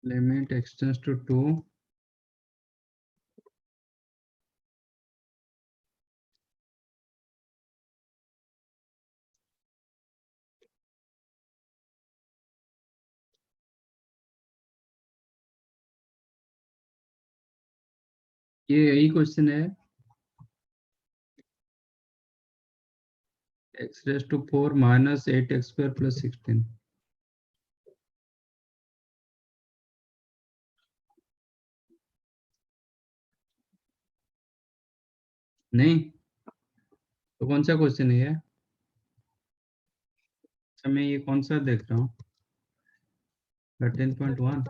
limit extends to 2 ये यही question है। x raised to 4 minus 8x square plus 16। नहीं तो कौन सा क्वेश्चन है ये? अच्छा मैं ये कौन सा देख रहा हूँ? 13.1।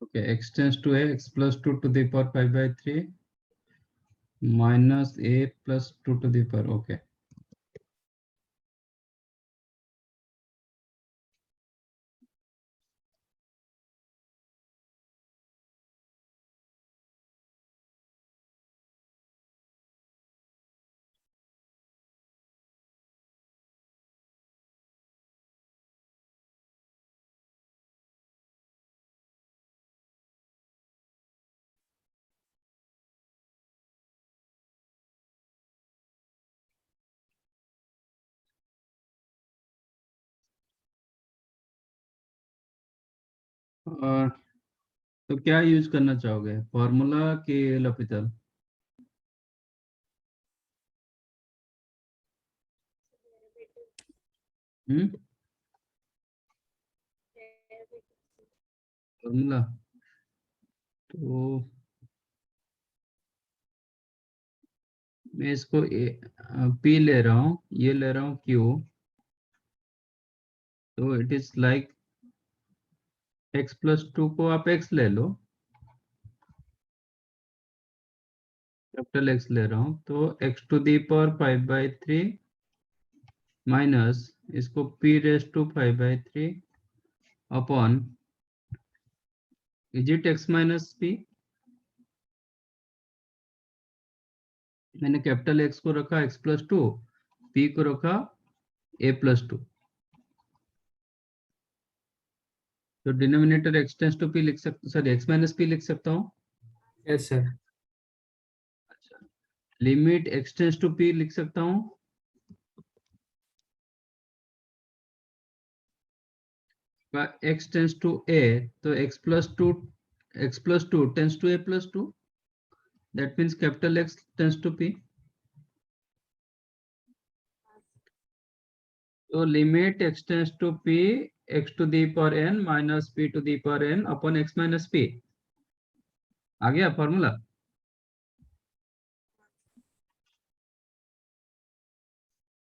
Okay, x tends to a x plus 2 to the power 5/3 minus a plus 2 to the power। Okay और तो क्या यूज करना चाहोगे, फॉर्मूला कि l'Hopital? फॉर्मूला तो मैं इसको P ले रहा हूँ, ये ले रहा हूँ Q, तो it is like x plus 2 को आप x ले लो, कैपिटल X ले रहा हूँ, तो x to the power 5/3 minus इसको p raised to 5/3 upon, is it x minus p? मैंने कैपिटल X को रखा x plus 2, p को रखा a plus 2, तो denominator x tends to p लिख सकता, सॉरी x minus p लिख सकता हूँ। Yes sir. अच्छा, limit x tends to p लिख सकता हूँ। x tends to a, तो x plus 2 tends to a plus 2, that means capital X tends to p। तो limit x tends to p x to the power n minus p to the power n upon x minus p, आ गया formula?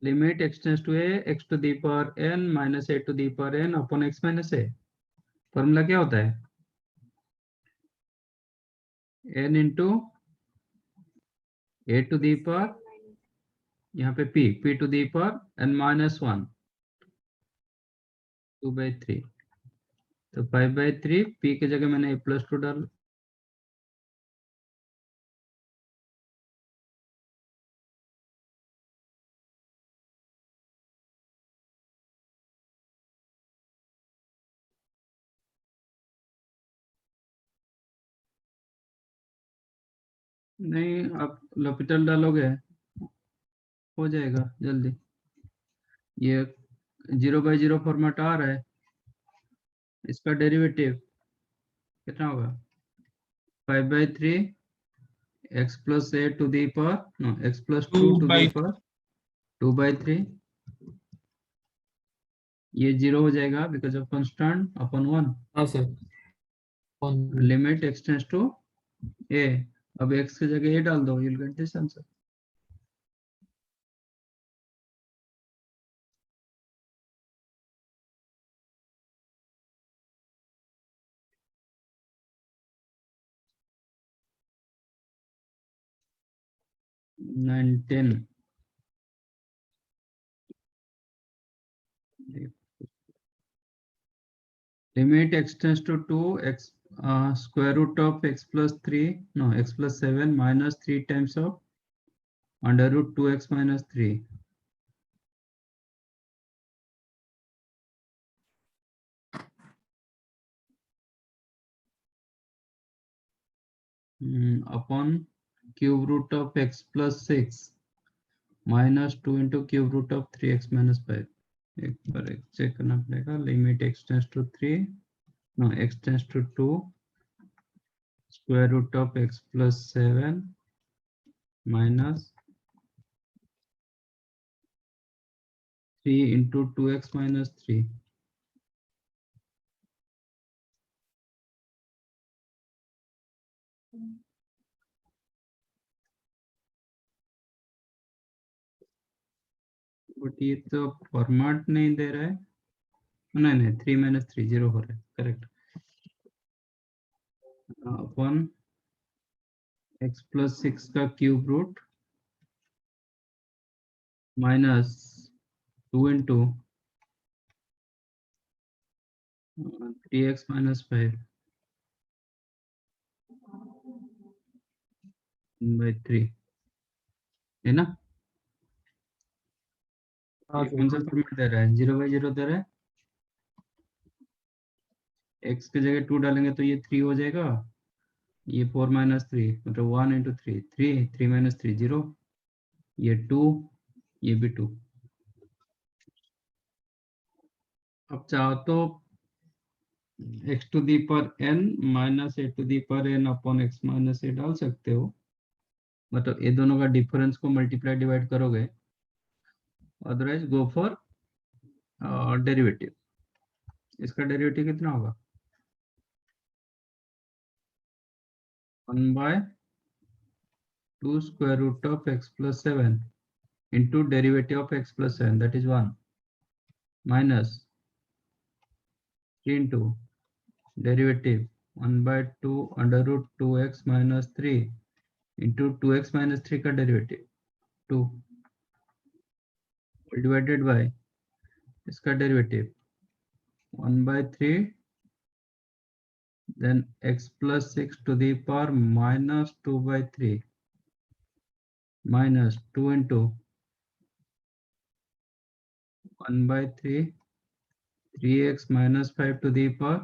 Limit x tends to a x to the power n minus a to the power n upon x minus a, formula क्या होता है? n into a to the power, यहाँ पे p to the power n minus 1 2/3, तो 5/3 p की जगह मैंने a plus 2 डाल, नहीं आप l'Hopital डालोगे हो जाएगा जल्दी। ये 0/0 फॉर्मेट आ रहा है, इसका डेरिवेटिव कितना होगा? 5/3 x plus a to the power, no, x plus 2 to the power 2/3, ये 0 हो जाएगा बिकॉज ऑफ कांस्टेंट अपॉन 1। हाँ sir. Limit x tends to a, अब x की जगह a डाल दो, you'll get this answer। Nine 10 limit x tends to 2 x square root of x plus 3, no, x plus 7 minus 3 times of under root 2x minus 3 upon cube root of x plus 6 minus 2 into cube root of 3x minus 5। एक बार check करना पड़ेगा। Limit x tends to 3, no x tends to 2, square root of x plus 7 minus 3 into 2x minus 3। But ये तो format नहीं दे रहा है। नहीं नहीं, 3 माइनस 3 0 हो रहा है, करेक्ट। अपन x प्लस 6 का cube root minus 2 into 3x minus 5 by 3 है ना। ये कौन सा फॉर्मेट दे रहा है? 0 बाई 0 दे रहा है। x की जगह 2 डालेंगे तो ये 3 हो जाएगा। ये 4 माइनस 3 मतलब 1 इंटू 3 3 3 माइनस 3 0। ये 2, ये भी 2। अब चाहो तो x to the power n minus a to the power n upon x minus a डाल सकते हो। मतलब ये दोनों का डिफरेंस को मल्टीप्लाई डिवाइड करोगे। Otherwise go for derivative. इसका डेरिवेटिव कितना होगा? 1 by 2 square root of x plus 7 into derivative of x plus 7, that is 1, minus 3 into derivative 1 by 2 under root 2x minus 3 into 2x minus 3 का derivative 2 divided by इसका derivative 1 by 3 then x plus 6 to the power minus 2 by 3 minus 2 into 1 by 3 3x minus 5 to the power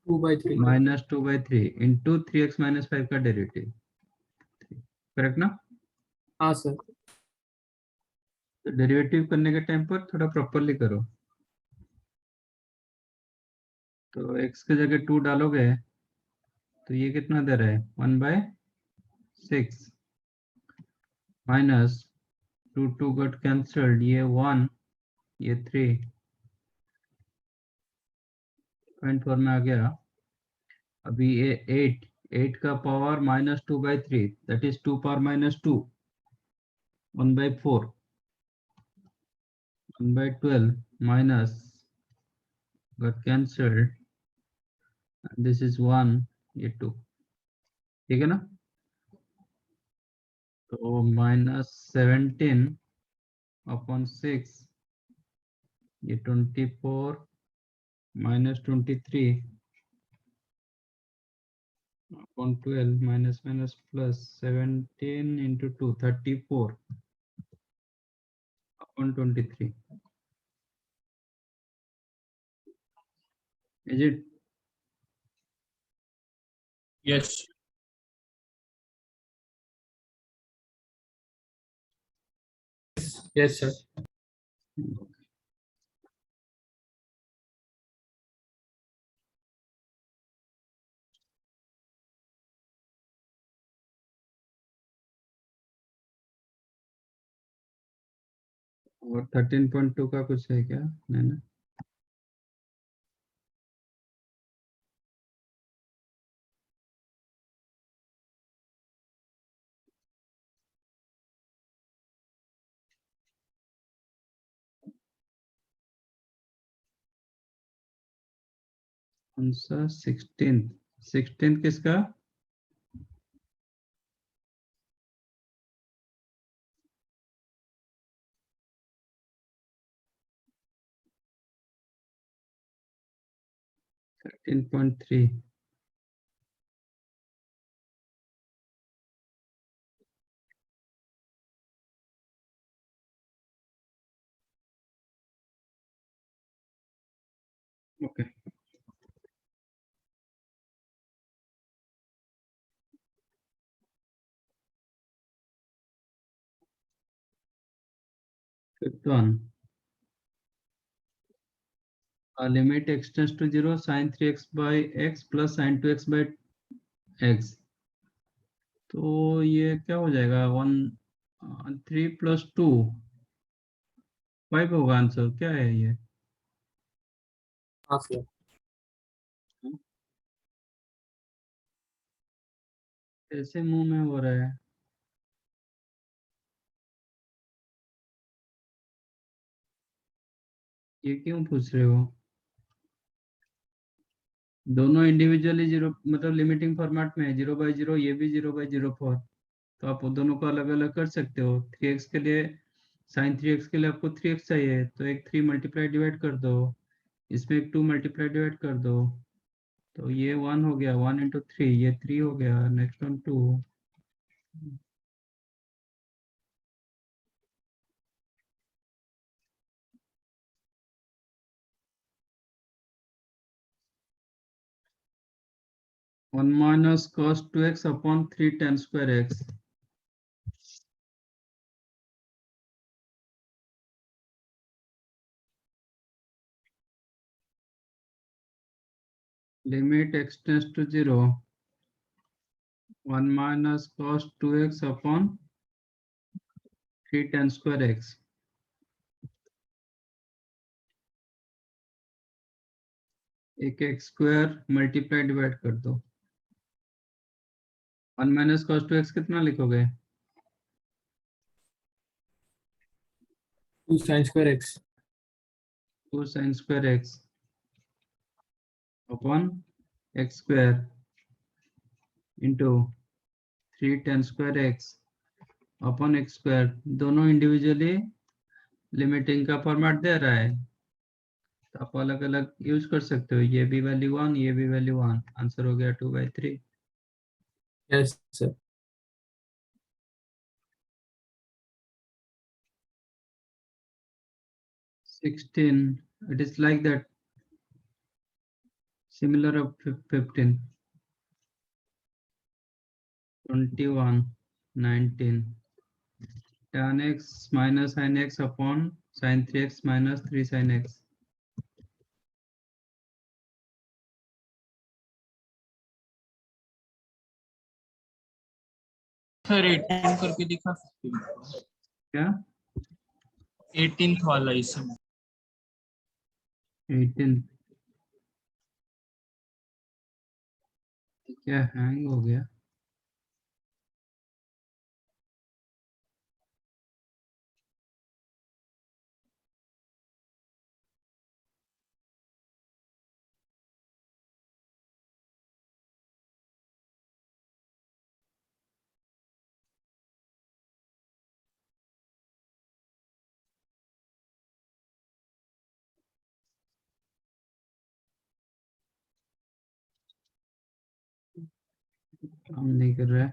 2 by 3 minus 2 by 3 into 3x minus 5 का derivative। Correct ना? हाँ sir. तो derivative करने के time पर थोड़ा properly करो। तो x की जगह 2 डालोगे तो ये कितना दे रहा है? 1 बाय 6 माइनस 2 2 गट कैंसल्ड, ये 1 ये 3 0.4 में आ गया। अभी ये 8 8 का power minus 2 by 3 that is 2 power minus 2 1 by 4 1 by 12 minus got cancelled, this is 1 ये 2। ठीक है ना? तो माइनस 17 अपॉन 6 ये 24 minus 23 upon 12 minus minus plus 17 into 2 34 upon 23। is it? Yes yes sir. और 13.2 का कुछ है क्या? नहीं ना। कौन सा 16 किसका? Thirteen point three. Okay fifth one limit x tends to 0 sin 3x by x plus sin 2x by x। तो ये क्या हो जाएगा 3 + 2 5 होगा आंसर। क्या है ये? हाँ सर। ऐसे मुंह में हो रहा है। ये क्यों पूछ रहे हो? दोनों इंडिविजुअली जीरो मतलब लिमिटिंग फॉर्मेट में है, 0/0, ये भी 0/04। तो आप दोनों को अलग अलग कर सकते हो। 3x के लिए sin 3x के लिए आपको 3x चाहिए, तो एक 3 मल्टीप्लाई डिवाइड कर दो, इसमें एक 2 मल्टीप्लाई डिवाइड कर दो, तो ये 1 हो गया। 1 × 3 ये 3 हो गया। Next one 2। 1 - cos 2x upon 3 tan square x। Limit x tends to 0 1 - cos 2x upon 3 tan square x। एक एक्स स्क्वायर मल्टीप्लाई डिवाइड कर दो। 1 - cos 2x कितना लिखोगे? 2 sin square x 2 sin square x upon x square into 3 tan square x upon x square. दोनों individually limiting का format दे रहा है, तो आप अलग अलग यूज कर सकते हो। ये भी वैल्यू 1, ये भी वैल्यू 1। आंसर हो गया 2/3। Yes sir. 16 it is like that, similar of 15, 21, 19 tan x minus sin x upon sin 3x minus 3 sin x। Sir 18 करके दिखा सकते हो? क्या 18th वाला इस समय 18? क्या हैंग हो गया? काम नहीं कर रहा है।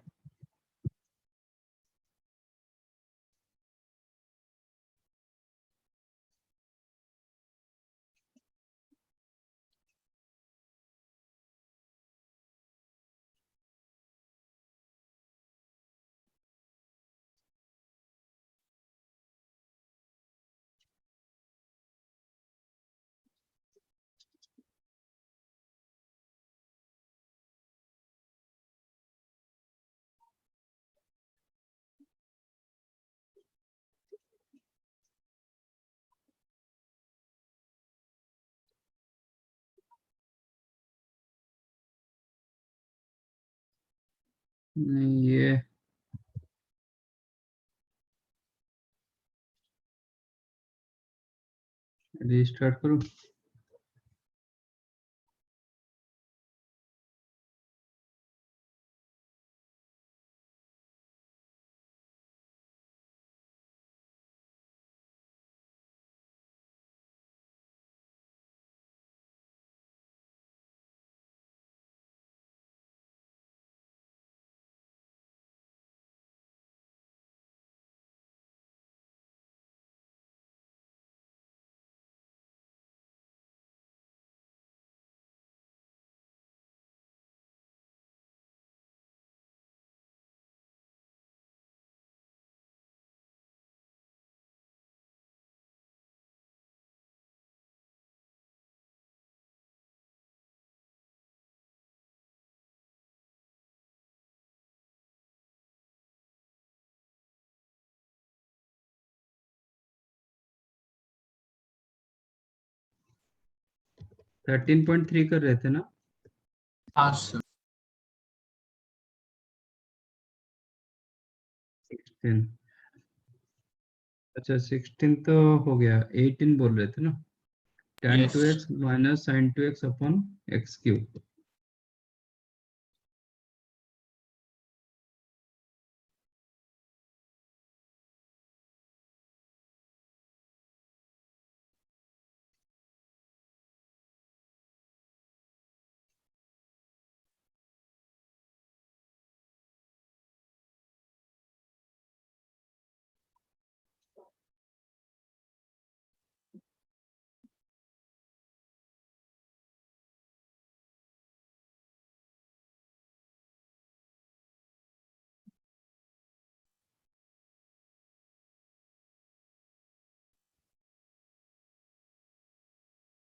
नहीं, ये रिस्टार्ट करूं? 13.3 कर रहे थे ना? हाँ सर। 16। अच्छा 16 तो हो गया, 18 बोल रहे थे ना? tan yes 2x minus sin 2x upon x cube.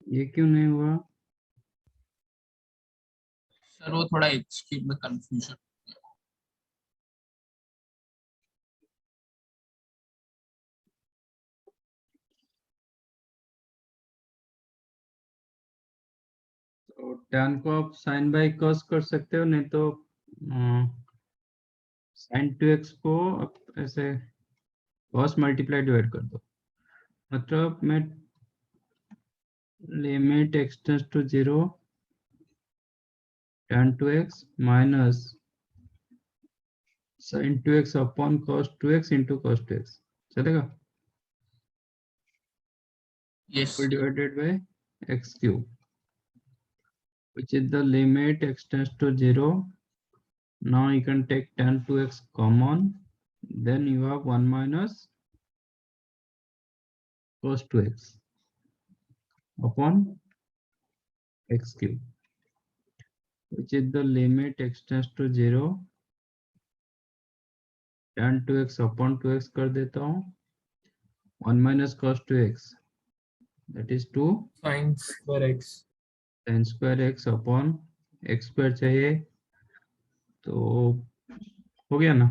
ये क्यों नहीं हुआ? सर, वो थोड़ा एक्स क्यूब में कंफ्यूजन। तो tan को आप sin बाई cos कर सकते हो, नहीं तो sin 2x को आप ऐसे cos मल्टीप्लाई डिवाइड कर दो। मतलब मैं limit x tends to 0 tan 2x minus sin 2x upon cos 2x into cos 2x चलेगा? Yes All divided by x cube, which is the limit x tends to 0. Now you can take tan 2x common, then you have 1 minus cos 2x upon x cube, which is the limit x tends to 0. tan 2x upon 2x कर देता हूँ, 1 minus cos 2x, that is 2 sin square x। sin square x upon x square चाहिए, तो हो गया ना?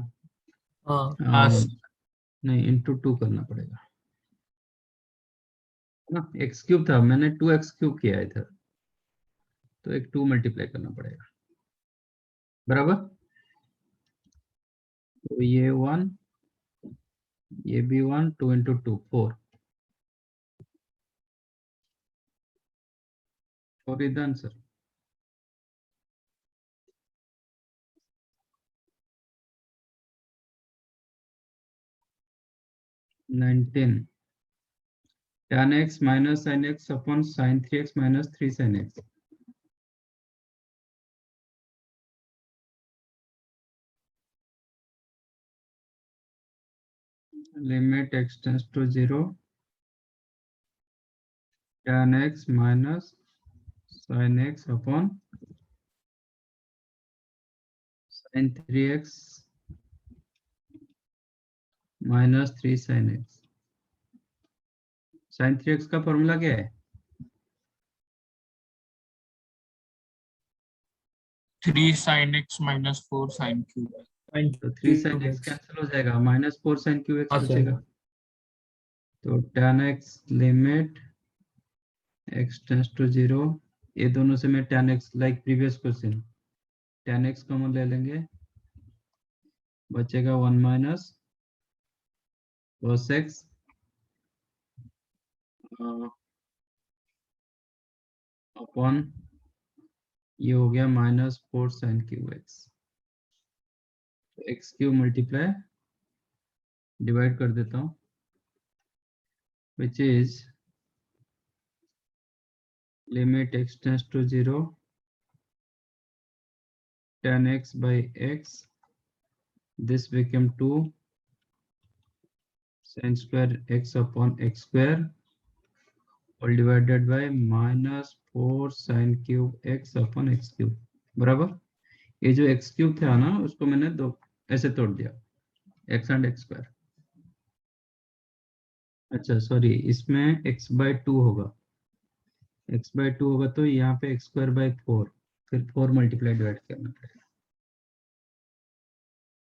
हाँ हाँ नहीं, इंटू 2 करना पड़ेगा ना, एक्स क्यूब था, मैंने 2x क्यूब किया है इधर, तो एक 2 मल्टीप्लाई करना पड़ेगा, बराबर? तो ये 1, ये भी 1, 2 इंटू 2 4, और इधर answer 19 tan x minus sin x upon sin 3x minus 3 sin x. Limit x tends to 0, tan x minus sin x upon sin 3x minus 3 sin x. sin 3x का फॉर्मूला क्या है? 3 sin x minus 4 sin cube। तो 3 sin x cancel हो जाएगा, minus 4 sin Q x बचेगा। तो tan x limit x tends to 0, ये दोनों से मैं tan x like previous question tan x common ले लेंगे, बचेगा 1 माइनस cos x अपॉन ये हो गया माइनस 4 sin क्यू x, तो एक्स क्यूब मल्टीप्लाई डिवाइड कर देता हूँ, विच is limit x tends to 0, tan x by x, this became 2 sin square x upon x square, all divided by minus 4 sin cube x upon x cube, बराबर? ये जो x cube था ना, उसको मैंने दो ऐसे तोड़ दिया, x एंड x स्क्वायर। अच्छा सॉरी, इसमें x बाय 2 होगा, x बाय 2 होगा, तो यहाँ पे x स्क्वायर बाय 4, फिर 4 मल्टीप्लाई डिवाइड करना पड़ेगा।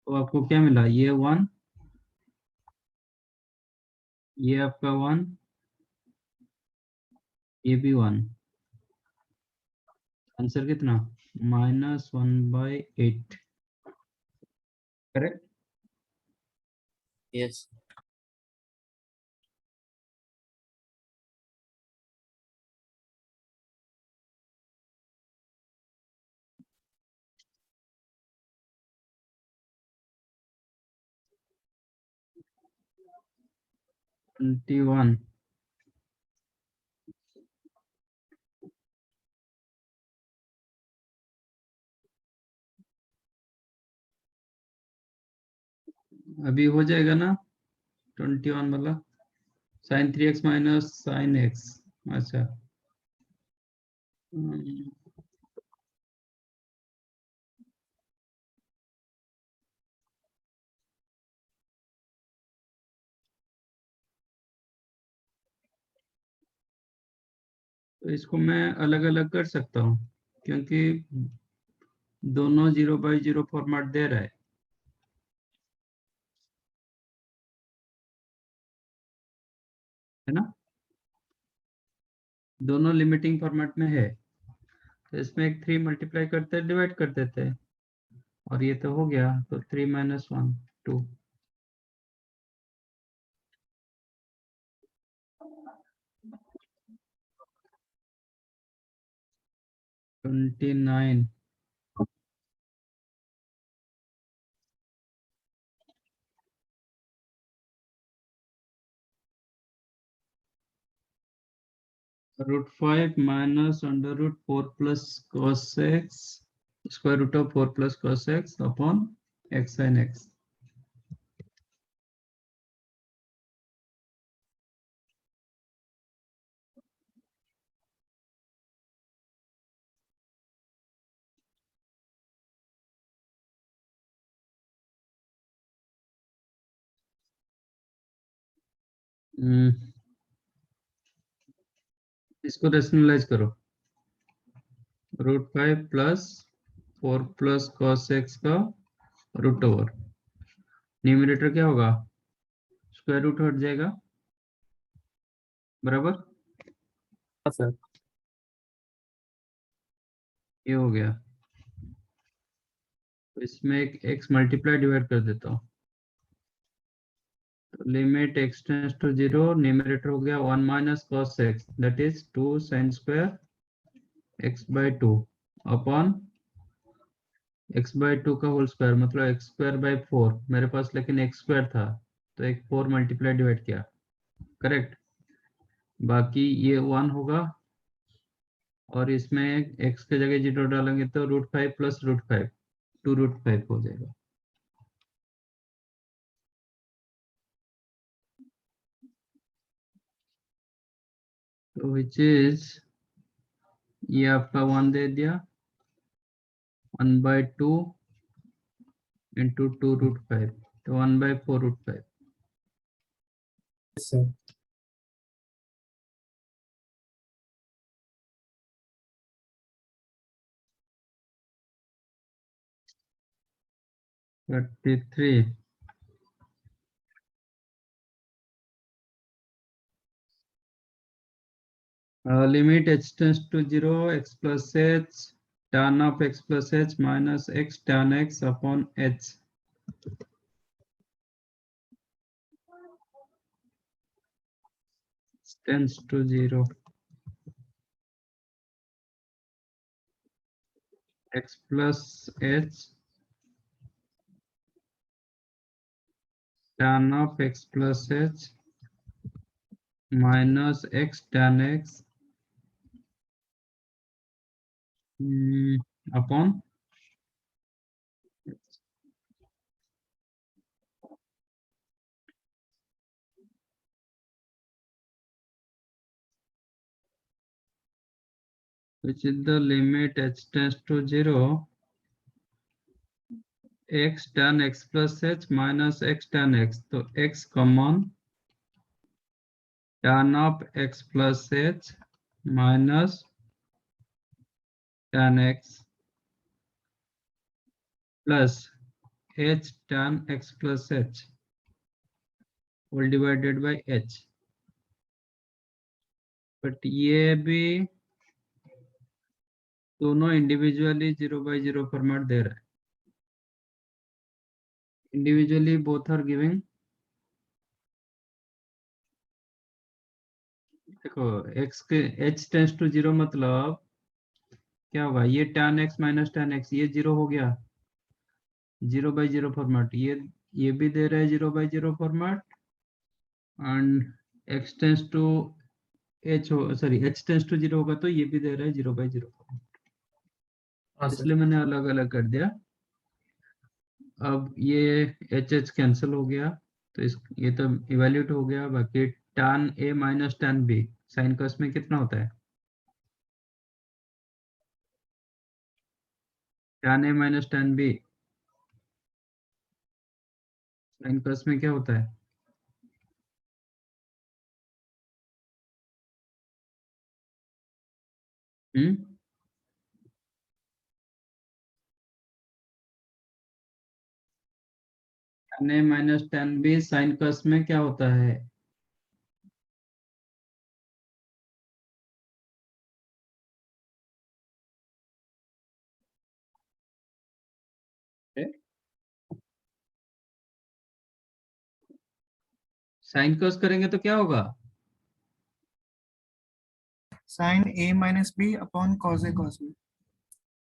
तो आपको क्या मिला? ये 1, ये आपका 1, ये भी 1, आंसर कितना? -1/8, करेक्ट। Yes. वन। अभी हो जाएगा ना 21 वाला? sin 3x minus sin x। अच्छा। हम्म, तो इसको मैं अलग अलग कर सकता हूँ क्योंकि दोनों 0/0 फॉर्मेट दे रहा है ना? दोनों लिमिटिंग फॉर्मेट में है, तो इसमें एक 3 मल्टीप्लाई करते डिवाइड कर देते हैं, और ये तो हो गया, तो 3 - 1 2। 29 √5 minus √4 plus cos x square root of 4 plus cos x upon x sin x। इसको रेशनलाइज करो। √5 प्लस 4 प्लस cos x का रूट ओवर, न्यूमरेटर क्या होगा? स्क्वायर रूट हट जाएगा, बराबर। हाँ सर। ये हो गया, तो इसमें एक x मल्टीप्लाई डिवाइड कर देता हूँ, तो limit x tends to 0, numerator हो गया 1 minus cos x that is 2 sin square x/2 upon x/2 का होल स्क्वायर, मतलब x²/4 मेरे पास, लेकिन x² था तो एक 4 मल्टीप्लाई डिवाइड किया, करेक्ट। बाकी ये 1 होगा, और इसमें x के जगह 0 डालेंगे तो √5 प्लस √5 2√5 हो जाएगा। तो विच इज, ये आपका 1 दे दिया, 1/2 इंटू 2√5, तो 1/4√5। Yes, sir. √33 limit h tends to 0 x plus h tan of x plus h minus x tan x upon h tends to 0, x plus h tan of x plus h minus x tan x upon which is the limit h tends to 0 x tan x plus h minus x tan x, तो x common, tan of x plus h minus tan x plus h tan x plus h whole divided by h। But ये भी दोनों individually 0/0 format दे रहा है। Individually both are giving, देखो x के h tends to 0 मतलब क्या होगा, ये tan x minus tan x ये 0 हो गया, 0/0 फॉर्मेट। ये भी दे रहा है 0/0 format, and x tends to h हो, सॉरी h टेंस टू 0 होगा तो ये भी दे रहा है 0/0 फॉर्मेट, हाँ सर। इसलिए मैंने अलग अलग कर दिया। अब ये h कैंसिल हो गया, तो ये तो इवेल्यूट हो गया। बाकी tan a minus tan b sine cos में कितना होता है, tan a minus tan b sine cos में क्या होता है, हम्म, tan a minus tan b sine cos में क्या होता है, साइन कॉस करेंगे तो क्या होगा, sine A minus B upon cos A cos B.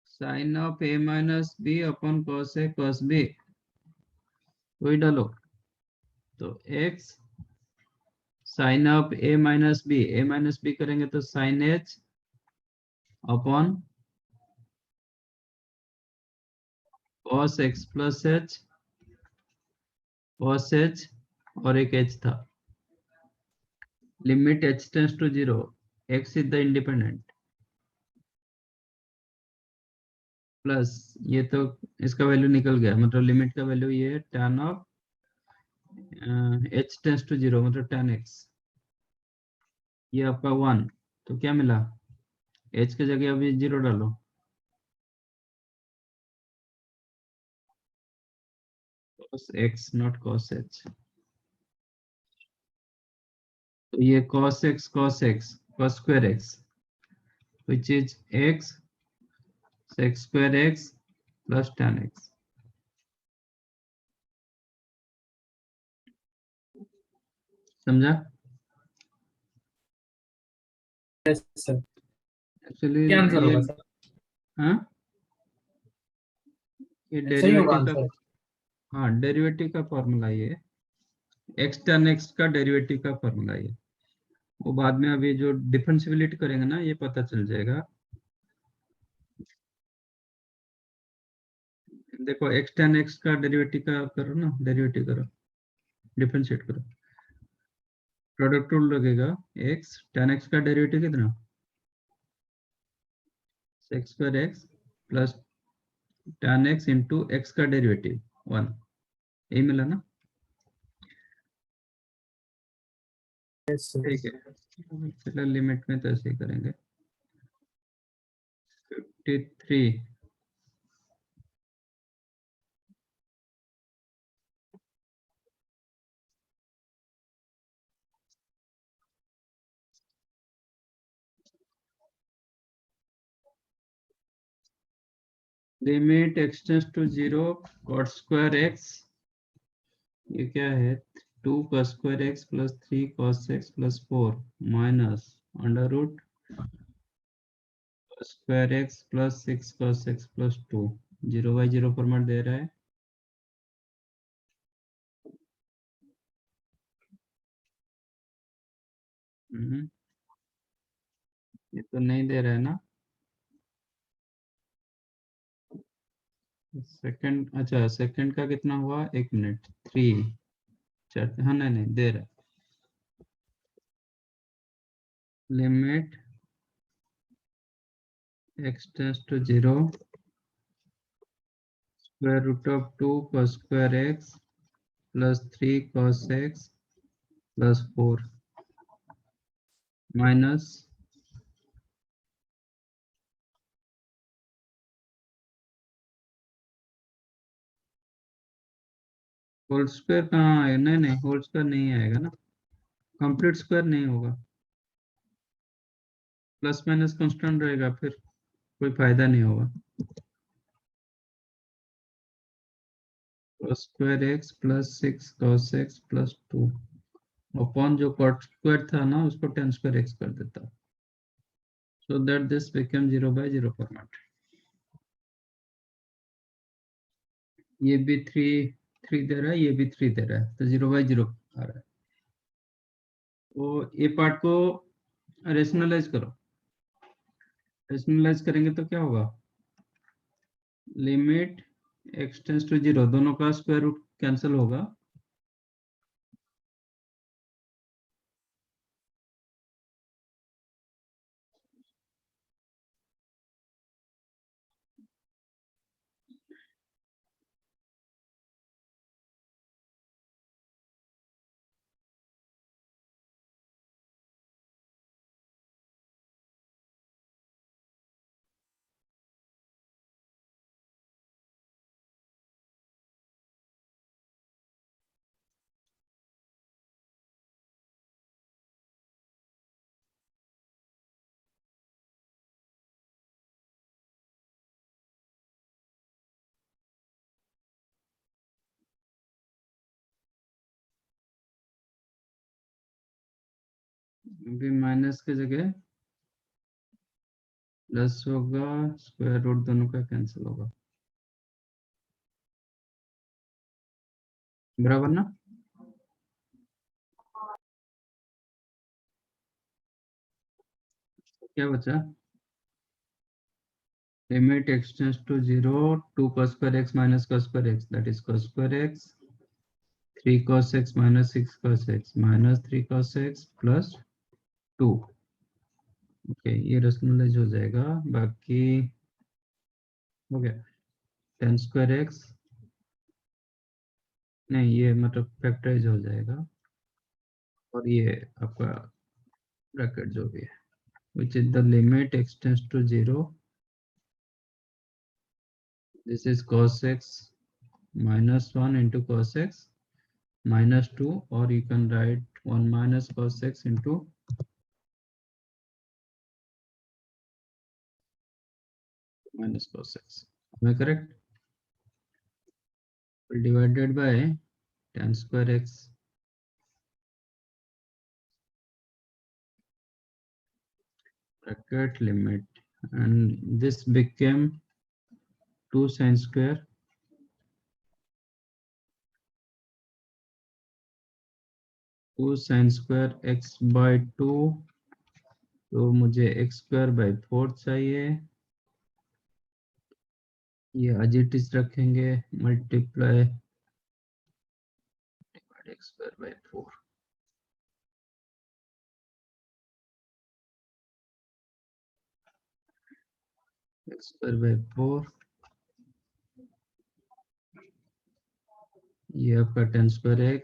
Sine of a minus B upon cos a cos b, वही डालो। तो x sine of a minus B करेंगे तो sine h upon cos x plus h, cos h और एक h था, limit h tends to 0, x is the independent, plus ये तो इसका वैल्यू निकल गया, मतलब लिमिट का वैल्यू ये है tan of h tends to 0 मतलब tan x, ये आपका 1, तो क्या मिला, h की जगह अभी 0 डालो, cos x not cos h, तो ये cos x cos square x which is x sec square x plus tan x, समझा। Yes sir. एक्चुअली क्या आंसर ये, होगा सर? हाँ ये सही होगा डेरिवेटिव का, आंसर। हाँ डेरिवेटिव का फॉर्मूला ये, x tan x का डेरिवेटिव का फॉर्मूला ये, वो बाद में अभी जो डिफरेंशिएबिलिटी करेंगे ना ये पता चल जाएगा। देखो x tan x का डेरिवेटिव का करो ना, डेरिवेटिव करो, डिफरेंशिएट करो, प्रोडक्ट रूल लगेगा, x tan x का डेरिवेटिव कितना, sec square x plus tan x into x का डेरिवेटिव 1, यही मिला ना, यस सर। ठीक है। चलो लिमिट में तो ऐसे ही करेंगे। 53 limit x tends to 0 cot square x, ये क्या है 2 cos square x plus 3 cos x plus 4 minus under root square x plus 6 cos x plus 2, 0/0 format दे रहा है। ये तो नहीं दे रहा है ना, सेकंड, अच्छा सेकंड का कितना हुआ, 1 मिनट 3 4, हाँ नहीं नहीं दे रहा है, limit x tends to 0 square root of 2 cos square x plus 3 cos x plus 4 minus whole square कहाँ है, नहीं नहीं होल स्क्वायर नहीं आएगा ना, कंप्लीट स्क्वायर नहीं होगा, प्लस माइनस कांस्टेंट रहेगा फिर, कोई फायदा नहीं होगा। cos square x plus 6 cos x plus 2 upon जो cot स्क्वायर था ना उसको tan स्क्वायर x कर देता, so that this became 0/0 format। ये भी 3 दे रहा है, ये भी 3 दे रहा है, तो 0/0 आ रहा है। तो ये पार्ट को रेशनलाइज करो, रेशनलाइज करेंगे तो क्या होगा, लिमिट x टेंस टू 0, दोनों का स्क्वायर रूट कैंसिल होगा, अभी माइनस की जगह प्लस होगा, स्क्वायर रूट दोनों का कैंसिल होगा, बराबर ना। क्या बचा, limit x tends to 0 2 cos square x minus cos square x, that is cos square x 3 cos x minus 6 cos x minus 3 cos x plus 2। Okay, ये रेशनलाइज हो जाएगा, बाकी हो गया tan स्क्वायर एक्स, नहीं ये मतलब फैक्टराइज हो जाएगा, और ये आपका ब्रैकेट जो भी है, which is the limit x tends to 0, this is cos x minus 1 into cos x minus 2, or you can write 1 minus cos x into minus cos x, am I correct, divided by tan square x bracket limit, and this became 2 sin square x by 2, तो मुझे x square by 4 चाहिए, ये as it is रखेंगे, multiply x square by 4, x square by 4, ये आपका tan square x,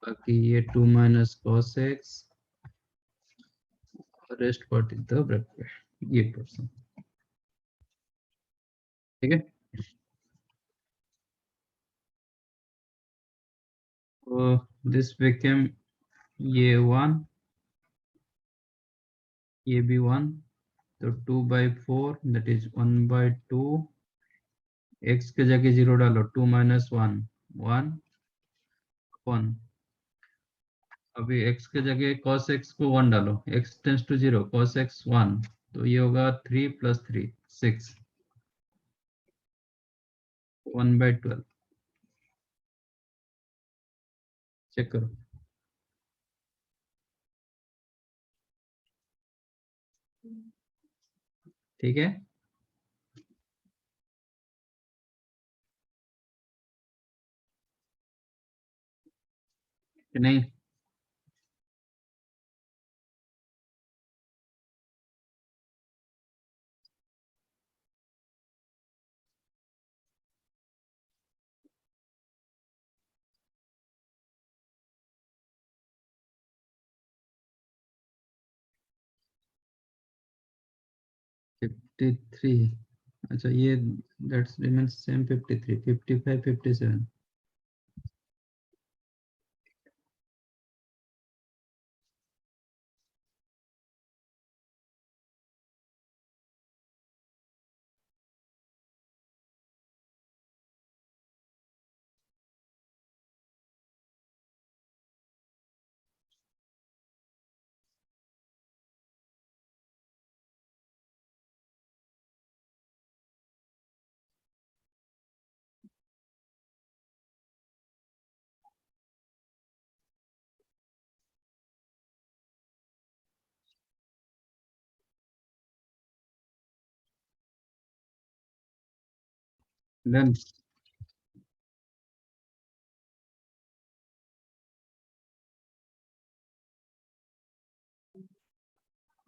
बाकी ये 2 minus cos x, rest part is the bracket, ये पर्सन, ठीक है। तो दिस बिकेम ये 1, ये भी 1, तो 2/4 दैट इज 1/2, x के जगह 0 डालो, 2 minus 1 1 1, अभी x के जगह cos x को 1 डालो, x tends to 0 cos x 1, तो ये होगा 3 plus 3 6, 1/12, चेक करो, ठीक है कि नहीं। फिफ्टी थ्री, अच्छा ये that's remains same, 53 55 57, Done.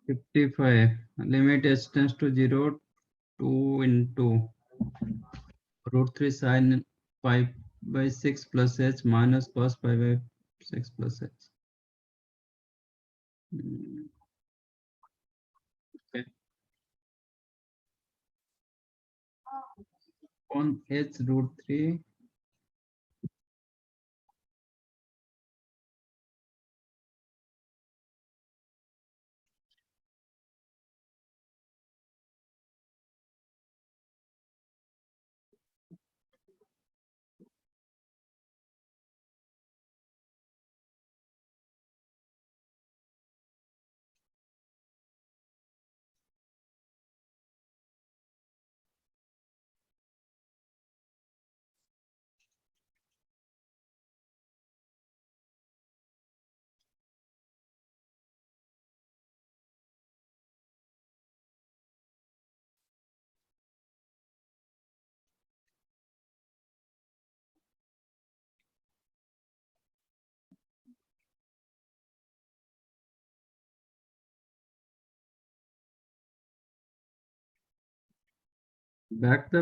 $55. Limit h tends to 0, 2 into √3 sin pi by 6 plus h minus cos pi by 6 plus h. Okay. On h √3. Back the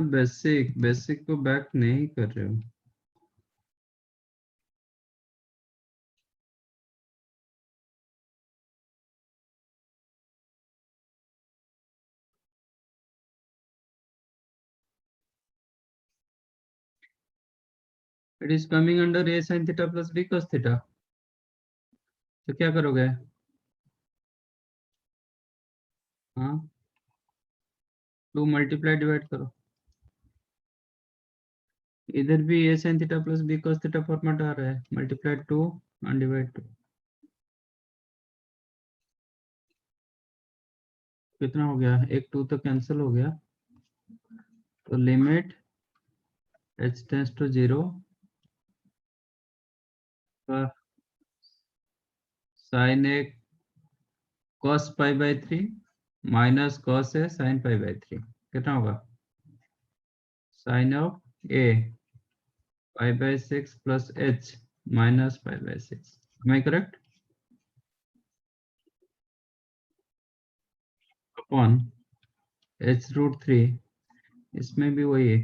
basic को बैक नहीं कर रहे हो. It is coming under a sin theta plus b cos theta. तो क्या करोगे? हाँ, 2 multiply divide करो. इधर भी a sin theta plus b cos theta format आ रहा है. Multiply 2 and divide 2. कितना हो गया? एक 2 तो कैंसिल हो गया. तो limit h tends to 0 sin a cos pi by 3 minus cos a sin pi by 3. कितना होगा? sin of a pi by 6 plus h minus pi by 6. Am I correct? Upon h √3. इसमें भी वही है.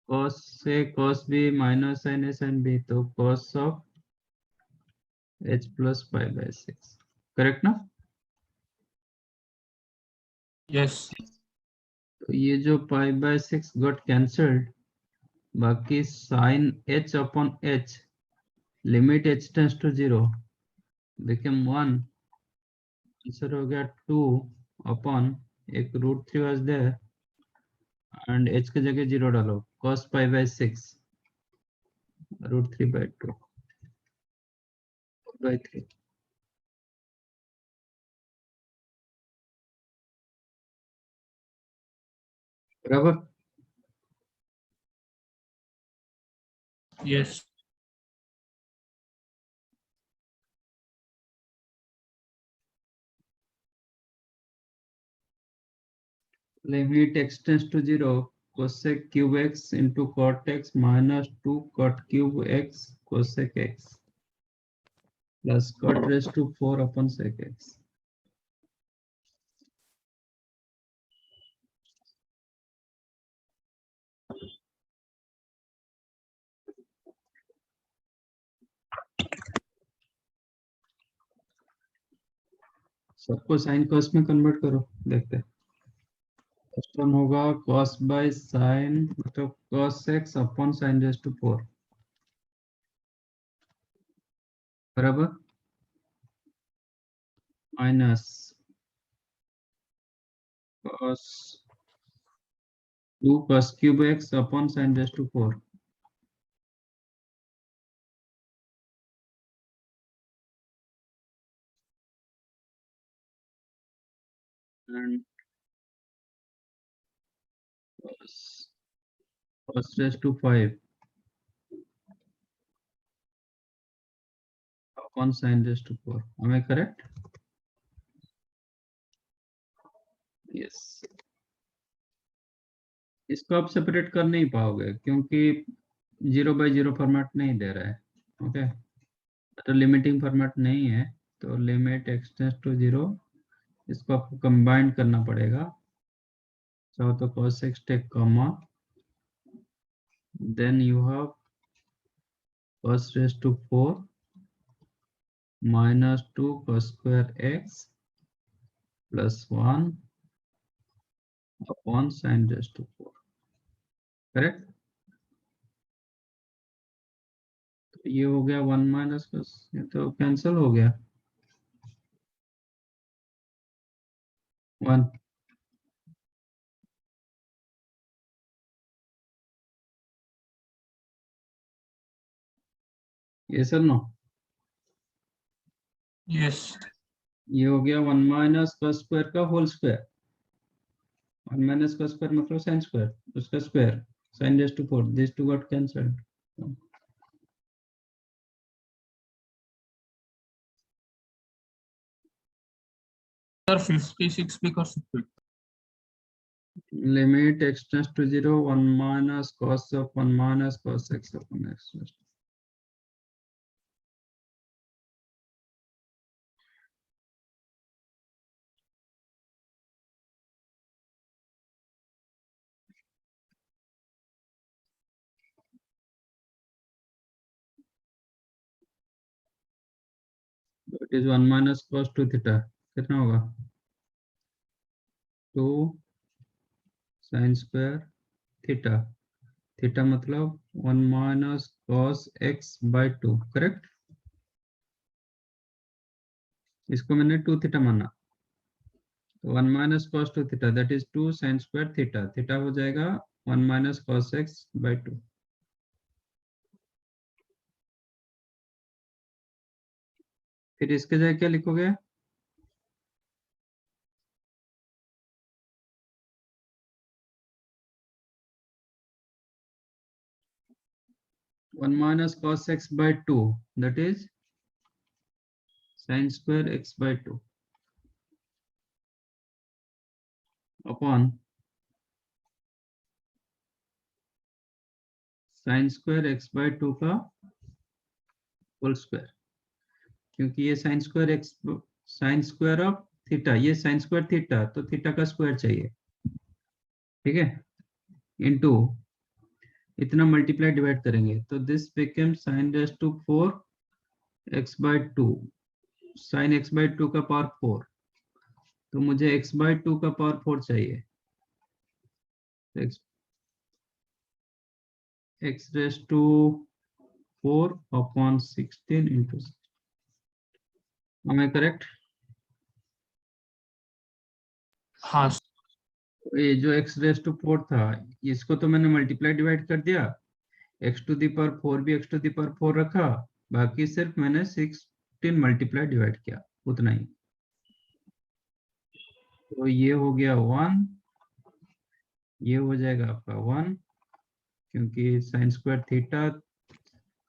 cos a cos b minus sin a sin b. तो cos of h plus pi by 6. Correct ना? Yes. तो ये जो pi by 6 got cancelled. बाकी sin h upon h limit h tends to 0 became 1. Answer हो गया 2 upon एक √3 was there and h की जगह 0 डालो. cos pi by 6 √3 by 2 by 3. बराबर. Yes. Limit x tends to 0 cosec cube x into cot x minus 2 cot cube x cosec x plus cot raised to 4 upon sec x. सबको sign cos में convert करो. देखते हैं. First one होगा cos by sin मतलब cos x upon sin raised to 4 बराबर minus cos 2 cos cube x upon sin raised to 4 and cos raised to 5 upon sin raised to 4. Am I correct? Yes, इसको आप separate कर नहीं पाओगे क्योंकि 0/0 format नहीं दे रहा है। ओके, तो लिमिटिंग फॉर्मेट नहीं है, तो लिमिट x टेंड्स टू 0, इसको आपको कंबाइन करना पड़ेगा। चाहो तो cos x take common, then you have cos raised to 4 minus 2 cos square x plus 1 upon sin raised to 4, correct. तो ये हो गया 1 माइनस cos, ये तो कैंसिल हो गया 1। ये सर नो, Yes. ये हो गया 1 माइनस cos स्क्वायर का whole square. 1 minus cos square मतलब sin स्क्वायर, उसका square sin raised to 4, these two got cancelled। Sir 56 भी कर सकते हैं। Limit x tends to 0 1 minus cos of 1 minus cos x upon x। It is 1 minus cos 2 theta, कितना होगा 2 sin square theta, theta मतलब 1 minus cos x by 2, correct. इसको मैंने 2 theta माना, तो 1 minus cos 2 theta that is 2 sin square theta, theta हो जाएगा 1 minus cos x by 2। फिर इसके जगह क्या लिखोगे, 1 minus cos x by 2 that is sin square x by 2 upon sin square x by 2 का होल स्क्वायर, क्योंकि ये sin स्क्वायर ऑफ थीटा, ये sin स्क्वायर थीटा, तो थीटा का स्क्वायर चाहिए, ठीक है, इनटू इतना मल्टीप्लाई डिवाइड करेंगे, तो this become sin raise to 4 x by 2, sin x by 2 का पावर 4, तो मुझे x by 2 का पावर 4 चाहिए, x raised to 4 upon 16 into 6। Am I correct? हाँ ये जो x raised to 4 था, इसको तो मैंने मल्टीप्लाई डिवाइड कर दिया, x to the power 4 भी x to the power 4 रखा, बाकी सिर्फ मैंने 16 मल्टीप्लाई डिवाइड किया, उतना ही। तो ये हो गया 1, ये हो जाएगा आपका 1, क्योंकि sin square theta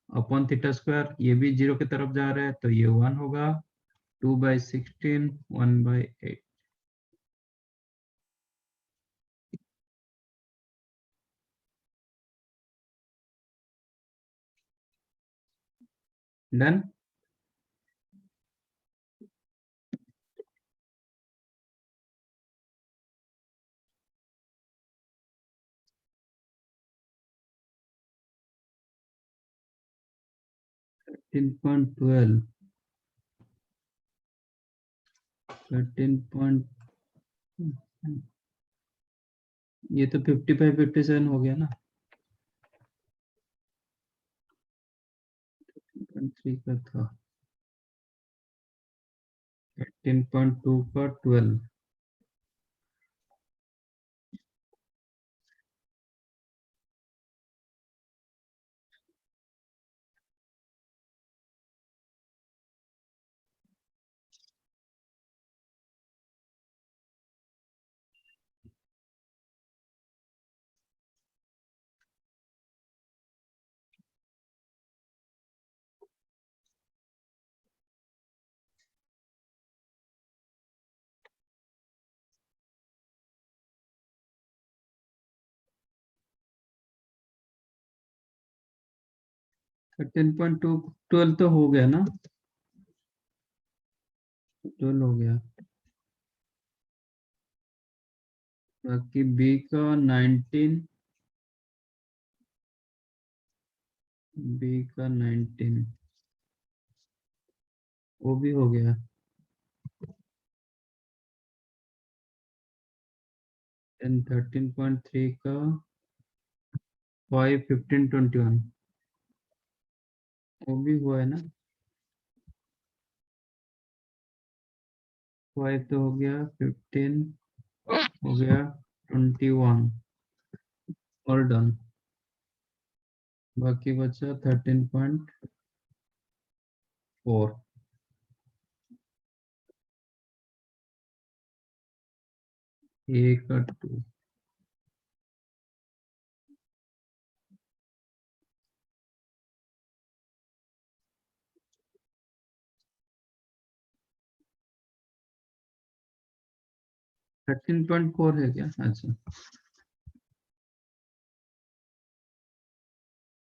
upon theta square, ये भी 0 की तरफ जा रहा है, तो ये 1 होगा, 2/16 1/8। डन। थर्टीन पॉइंट, ये तो 55 57 हो गया ना, 3 का था, 13.2 का 12। 13.2 12 तो हो गया ना, 12 हो गया। बाकी बी का 19, बी का 19 वो भी हो गया। एंड 13.3 का 5 15 21 वो भी हुआ है ना। 5 तो हो गया, 15 हो गया, 21 और डन। बाकी बचा 13.4। ए का 2। थर्टीन पॉइंट फोर है क्या? अच्छा।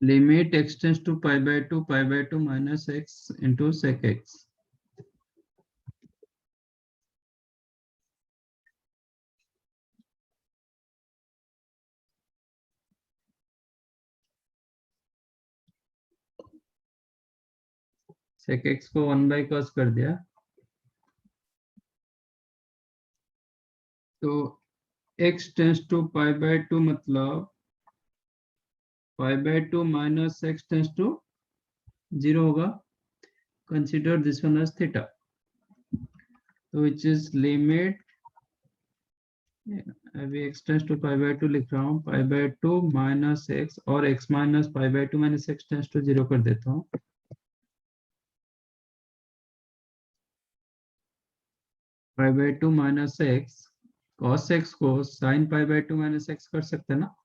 Limit x tends to pi by two minus x into sec x. Sec x को 1 बाई कॉस कर दिया, तो x tends to pi by two मतलब pi by two minus x tends to 0 होगा। Consider this one as theta, तो which is limit, अभी x tends to pi by two लिख रहा हूँ, pi by two minus x और x minus pi by two minus x tends to 0 कर देता हूँ। Pi by two minus x, cos x को sine pi by two minus x कर सकते हैं ना,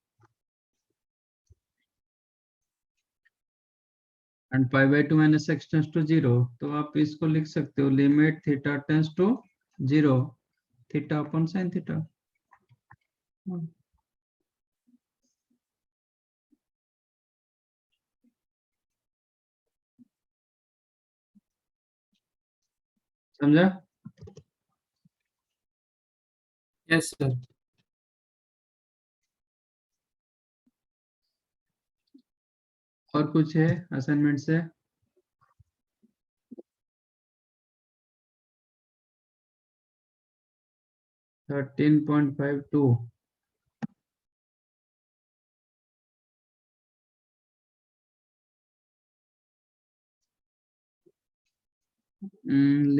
and pi by two minus x tends to 0, तो आप इसको लिख सकते हो limit theta tends to 0 theta upon sine theta. समझा? Yes, sir. और कुछ है असाइनमेंट से? Thirteen point five two,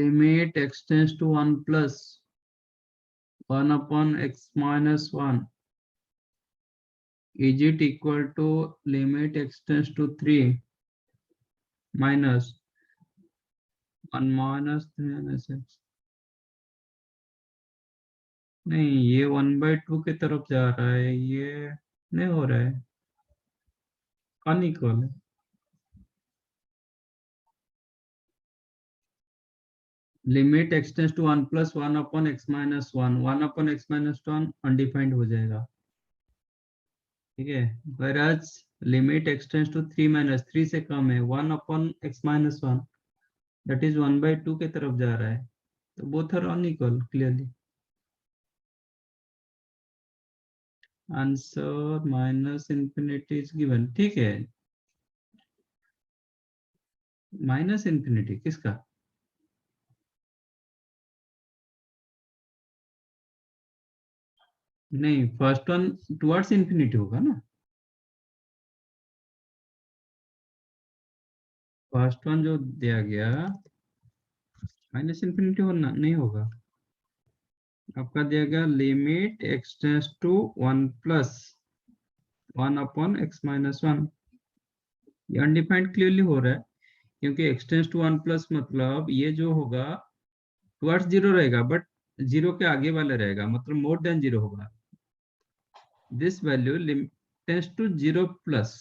limit x tends to 1 plus 1 upon x minus 1, is it equal to limit x tends to 3 minus 1 minus 3 minus x? नहीं, ये 1/2 की तरफ जा रहा है, ये नहीं हो रहा है, अनइक्वल है। Limit x tends to 1 plus 1 upon x minus 1, 1 upon x minus 1 undefined हो जाएगा, ठीक है। whereas limit x tends to 3 minus 3 से कम है, 1 upon x minus 1 that is 1/2 की तरफ जा रहा है, तो both are unequal clearly. Answer minus infinity is given, ठीक है। माइनस इंफिनिटी किसका? नहीं, फर्स्ट वन टुवर्ड्स इंफिनिटी होगा ना, फर्स्ट वन जो दिया गया माइनस इंफिनिटी होना नहीं होगा। आपका दिया गया limit x tends to 1 plus 1 upon X minus 1, ये अनडिफाइंड क्लियरली हो रहा है, क्योंकि एक्स टेंस टू 1 प्लस मतलब ये जो होगा टुवर्ड्स 0 रहेगा, बट 0 के आगे वाले रहेगा, मतलब मोर देन 0 होगा। This value tends to 0 plus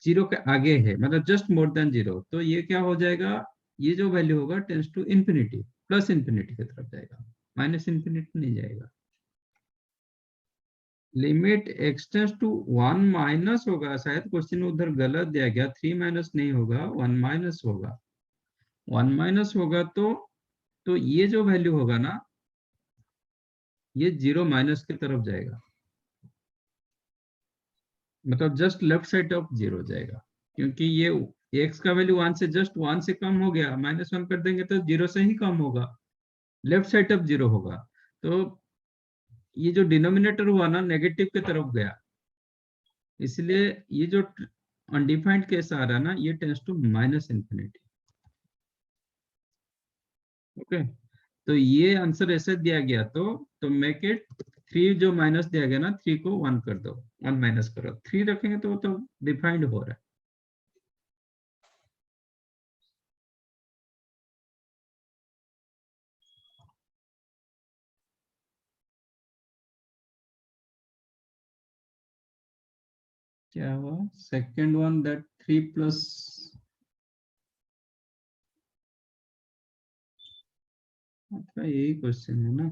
0 के आगे है, मतलब जस्ट मोर देन 0, तो ये क्या हो जाएगा, ये जो वैल्यू होगा tends to infinity, plus infinity की तरफ जाएगा, माइनस इंफिनिटी नहीं जाएगा। लिमिट एक्सटेंस टू 1 माइनस होगा, शायद क्वेश्चन उधर गलत दिया गया, 3 माइनस नहीं होगा, 1 माइनस होगा। 1 माइनस होगा तो ये जो वैल्यू होगा ना, ये 0 माइनस की तरफ जाएगा, मतलब जस्ट लेफ्ट साइड ऑफ 0 जाएगा, क्योंकि ये x का वैल्यू 1 से जस्ट 1 से कम हो गया, -1 कर देंगे तो 0 से ही कम होगा, लेफ्ट साइड ऑफ 0 होगा। तो ये जो डिनोमिनेटर हुआ ना, नेगेटिव की तरफ गया, इसलिए ये जो अनडिफाइंड केस आ रहा है ना, ये tends to minus infinity. Okay, तो ये आंसर ऐसे दिया गया, तो मेक इट 3, जो माइनस दिया गया ना, 3 को 1 कर दो, 1 माइनस करो, 3 रखेंगे तो वो तो डिफाइंड हो रहा है। क्या हुआ सेकेंड वन, दैट 3 प्लस, अच्छा यही क्वेश्चन है ना।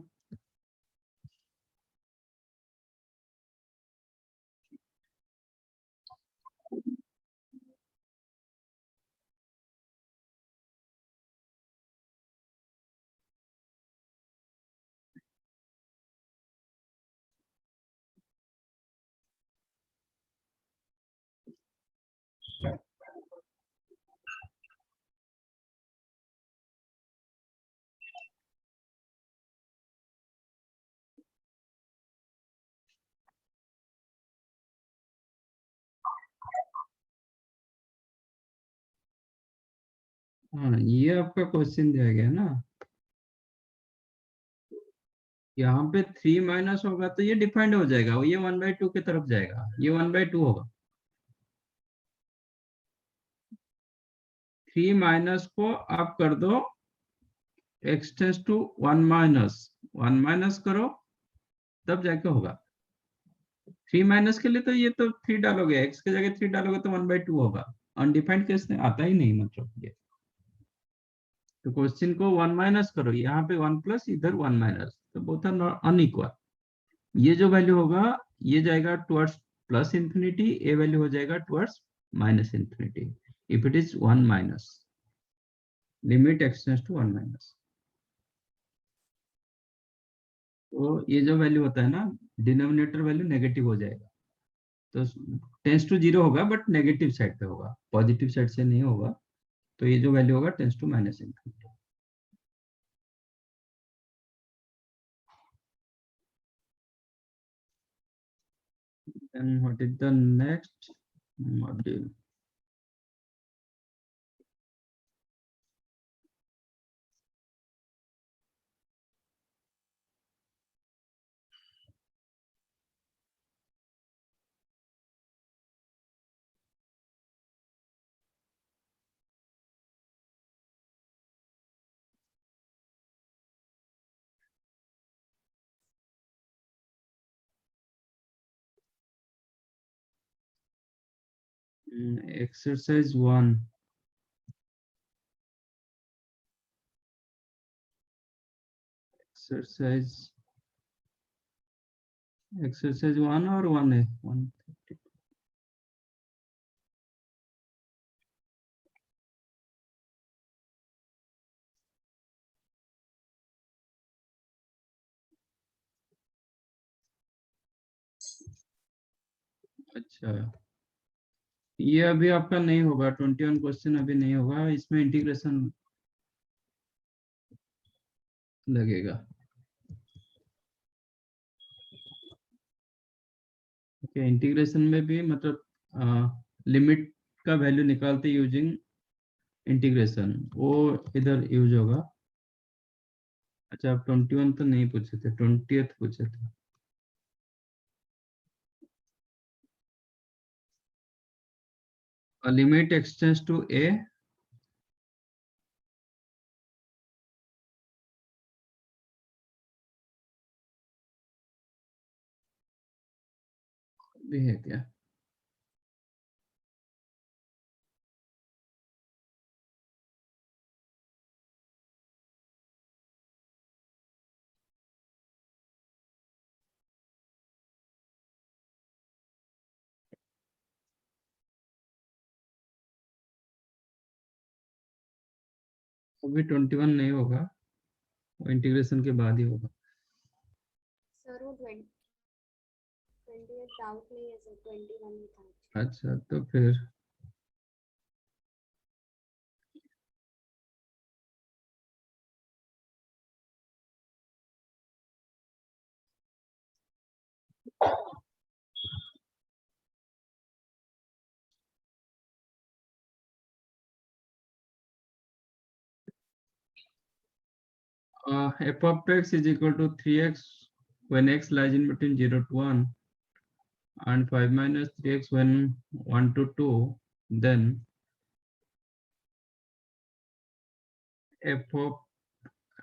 हाँ, ये आपका क्वेश्चन दिया गया ना, यहाँ पे 3 माइनस होगा तो ये डिफाइंड हो जाएगा, ये 1/2 की तरफ जाएगा, ये 1/2 होगा। 3 माइनस को आप कर दो x tends to 1 minus, 1 minus करो तब जाके होगा। 3 माइनस के लिए तो ये तो 3 डालोगे, x की जगह 3 डालोगे तो 1/2 होगा। अनडिफाइंड केस में आता ही नहीं, मतलब ये तो क्वेश्चन को 1 माइनस करो, यहाँ पे 1 प्लस, इधर 1 माइनस, तो बोथ आर अनइक्वल। ये जो वैल्यू होगा, ये जाएगा towards plus infinity, a value हो जाएगा towards minus infinity, if it is 1 minus, limit x tends to 1 minus. तो ये जो वैल्यू होता है ना, डिनोमिनेटर वैल्यू नेगेटिव हो जाएगा, तो टेंस टू 0 होगा, बट नेगेटिव साइड पे होगा, पॉजिटिव साइड से नहीं होगा। तो ये जो वैल्यू होगा tends to minus infinity. Then what is the next module? Exercise 1. Exercise 1 और 1 है 1। अच्छा, ये अभी आपका नहीं होगा, 21 क्वेश्चन अभी नहीं होगा, इसमें इंटीग्रेशन लगेगा। ओके, इंटीग्रेशन में भी मतलब लिमिट का वैल्यू निकालते यूजिंग इंटीग्रेशन, वो इधर यूज होगा। अच्छा, आप 21 तो नहीं पूछे थे, 20th पूछे थे। लिमिट एक्सटेंड्स टू ए, भी है क्या? अभी 21 नहीं होगा, वो इंटीग्रेशन के बाद ही होगा। सर वो 28 डाउट नहीं है सर, 21 ही था। अच्छा तो फिर f of x is equal to 3x when x lies in between 0 to 1 and 5 minus 3x when 1 to 2, then f of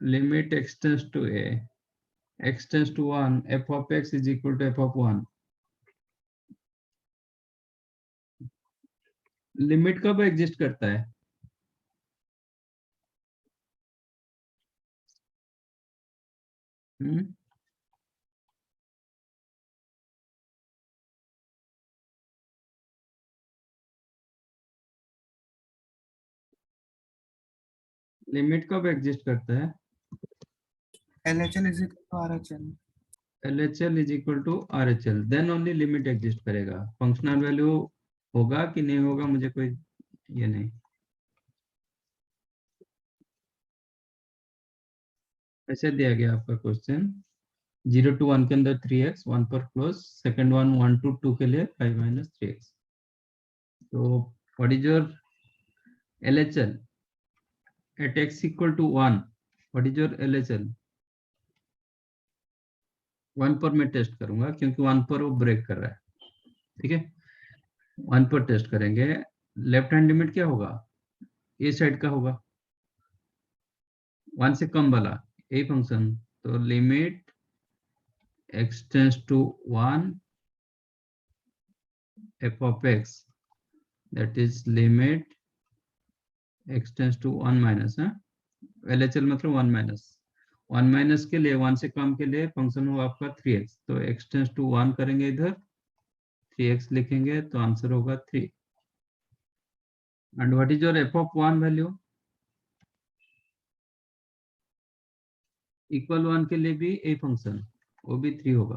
limit x tends to a, x tends to 1, f of x is equal to f of 1. Limit कब exist करता है? Limit कब exist करता है? LHL is equal to RHL. LHL is equal to RHL, then only limit exist करेगा। Functional value होगा कि नहीं होगा मुझे कोई ये नहीं। ऐसे दिया गया आपका क्वेश्चन 0 to 1 के अंदर 3x, 1 पर क्लोज, सेकंड वन 1 to 2 के लिए 5 minus 3x। तो what is your LHL at x equal to 1? What is your LHL? 1 पर मैं टेस्ट करूंगा क्योंकि 1 पर वो ब्रेक कर रहा है, ठीक है। 1 पर टेस्ट करेंगे। लेफ्ट हैंड लिमिट क्या होगा? ए साइड का होगा, 1 से कम वाला ए फंक्शन। तो limit x tends to 1 f of x, that is limit x tends to 1 minus, LHL मतलब 1 माइनस, 1 माइनस के लिए 1 से कम के लिए फंक्शन हुआ आपका 3x, तो x टेंड्स टू 1 करेंगे, इधर 3x लिखेंगे तो आंसर होगा 3। And what is your f of 1 value? Equal 1 के लिए भी ए फंक्शन, वो भी 3 होगा।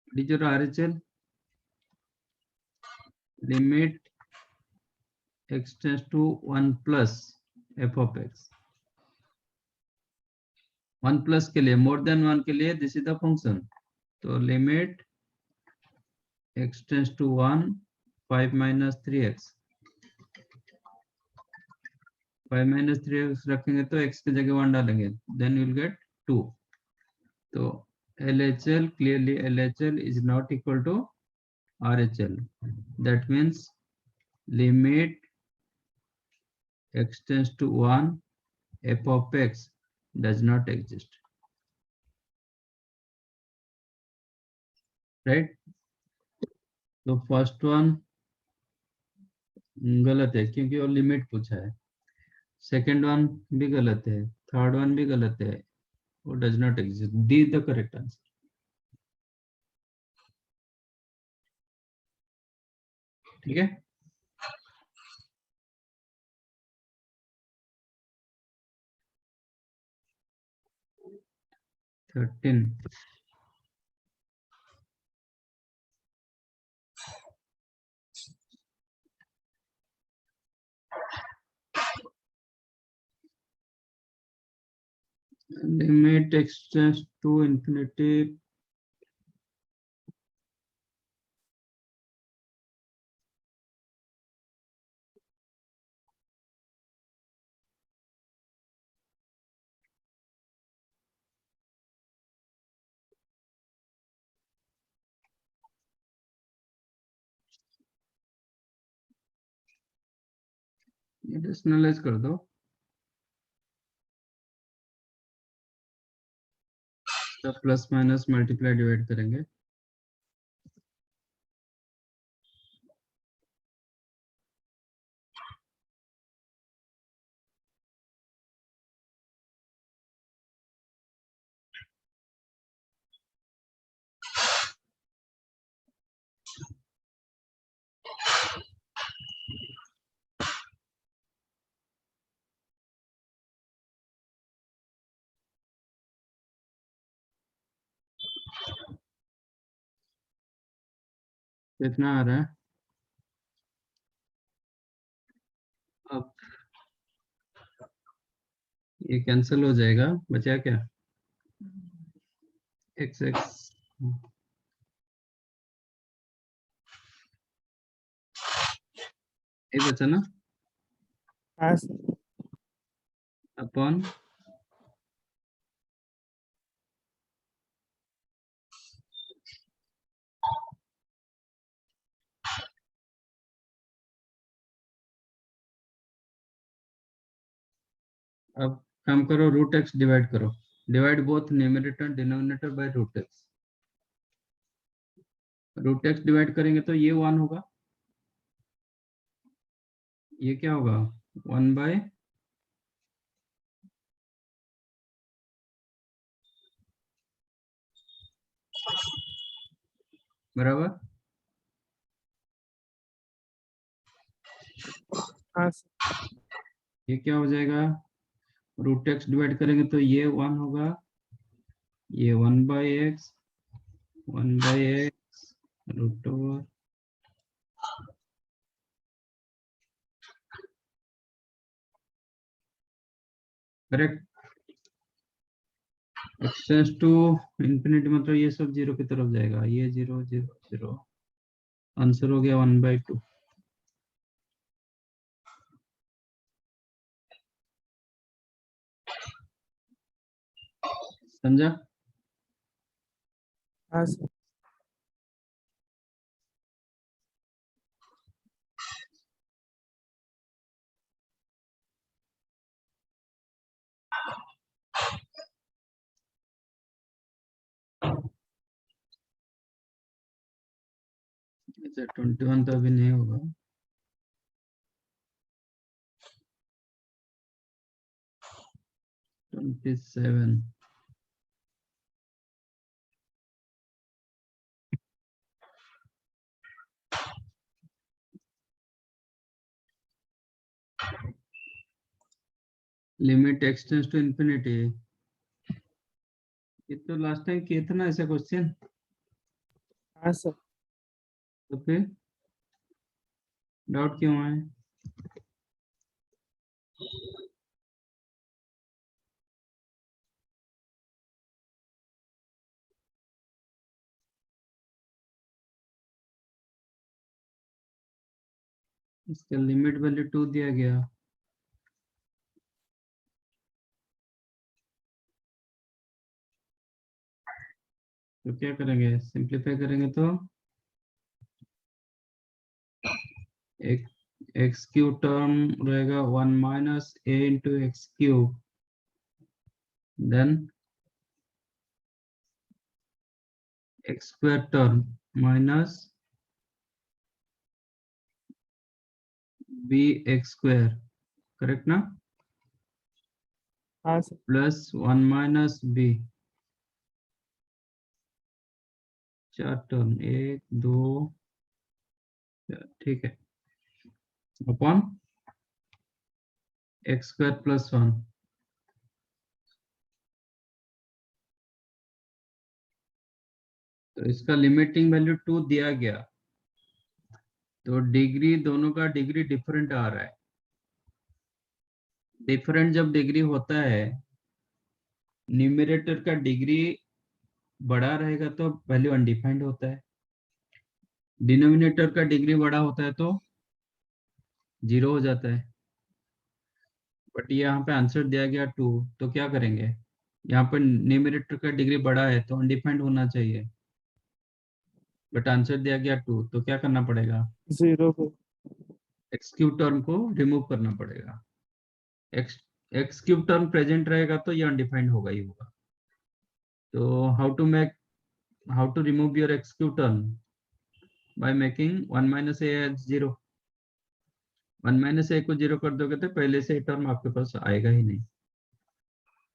What is your RHL? Limit x tends to 1 plus f of x, 1 plus के लिए, मोर देन 1 के लिए दिस इज द फंक्शन। तो limit x tends to 1 5 minus 3x, 5 minus 3x रखेंगे तो x की जगह 1 डालेंगे, then you will get 2। तो LHL, clearly LHL is not equal to RHL, that means limit x tends to 1 f of x does not exist, right? तो first one गलत है क्योंकि वो लिमिट पूछा है, सेकंड वन भी गलत है, थर्ड वन भी गलत है, वो does not exist. D the correct answer. ठीक है, thirteen. limit x tends to infinity एडिशनलाइज कर दो, तो प्लस माइनस मल्टीप्लाई डिवाइड करेंगे। कितना आ रहा है? अब ये कैंसिल हो जाएगा, बचा क्या? एक्स एक्स ये बचा ना, हाँ सर। अपॉन अब काम करो, रूट एक्स डिवाइड करो, divide both numerator and denominator by root X. Root X divide करेंगे तो ये 1 होगा, ये क्या होगा 1 बाय बराबर, हाँ सर। ये क्या हो जाएगा, रूट एक्स डिवाइड करेंगे तो ये 1 होगा, ये 1 by X root over correct. X tends to infinity मतलब ये सब जीरो की तरफ जाएगा, ये 0 0 0, आंसर हो गया 1/2। समझा? हाँ सर। अच्छा 21 तो अभी नहीं होगा, 27 लिमिट एक्सटेंस टू इंफिनिटी। ये तो लास्ट टाइम किए थे ना ऐसा क्वेश्चन, हाँ सर। तो फिर डाउट क्यों आए? इसका लिमिट वैल्यू 2 दिया गया, तो क्या करेंगे, सिंप्लीफाई करेंगे तो एक एक्स क्यूब टर्म रहेगा 1 minus a into x cube, then x square term minus b x square, correct ना, हाँ sir. Plus 1 minus b, 4 term 1 2 ठीक है, अपॉन एक्स स्क्वायर प्लस 1। तो इसका लिमिटिंग वैल्यू 2 दिया गया, तो डिग्री दोनों का डिग्री डिफरेंट आ रहा है। डिफरेंट जब डिग्री होता है, न्यूमरेटर का डिग्री बड़ा रहेगा तो वैल्यू अनडिफाइंड होता है, डिनोमिनेटर का डिग्री बड़ा होता है तो 0 हो जाता है। बट यहाँ पे आंसर दिया गया 2, तो क्या करेंगे, यहाँ पर न्यूमरेटर का डिग्री बड़ा है तो अनडिफाइंड होना चाहिए, बट आंसर दिया गया 2, तो क्या करना पड़ेगा, 0 को। एक्स क्यूब टर्म को रिमूव करना पड़ेगा। X x cube term present रहेगा तो ये अनडिफाइंड होगा ही होगा। तो how to remove your x cube term, by making 1 minus a as 0। 1 minus a को 0 कर दोगे तो पहले से टर्म आपके पास आएगा ही नहीं,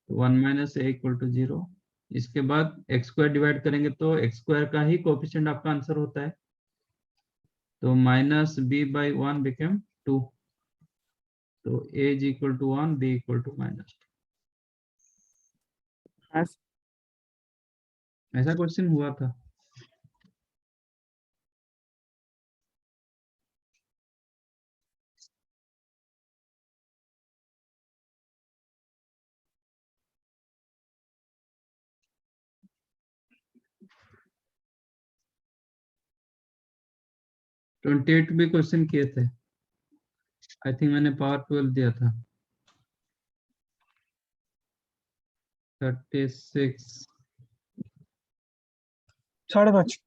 तो 1 माइनस ए इक्वल टू 0। इसके बाद एक्स स्क्वायर डिवाइड करेंगे तो एक्स स्क्वायर का ही कोएफिशिएंट आपका आंसर होता है, तो माइनस बी बाई 1 बिकम 2, तो a is equal to 1, b equal to -2। हाँ सर। ऐसा क्वेश्चन हुआ था। 28 भी क्वेश्चन किए थे, आई थिंक मैंने पावर 12 दिया था। 36 5:30.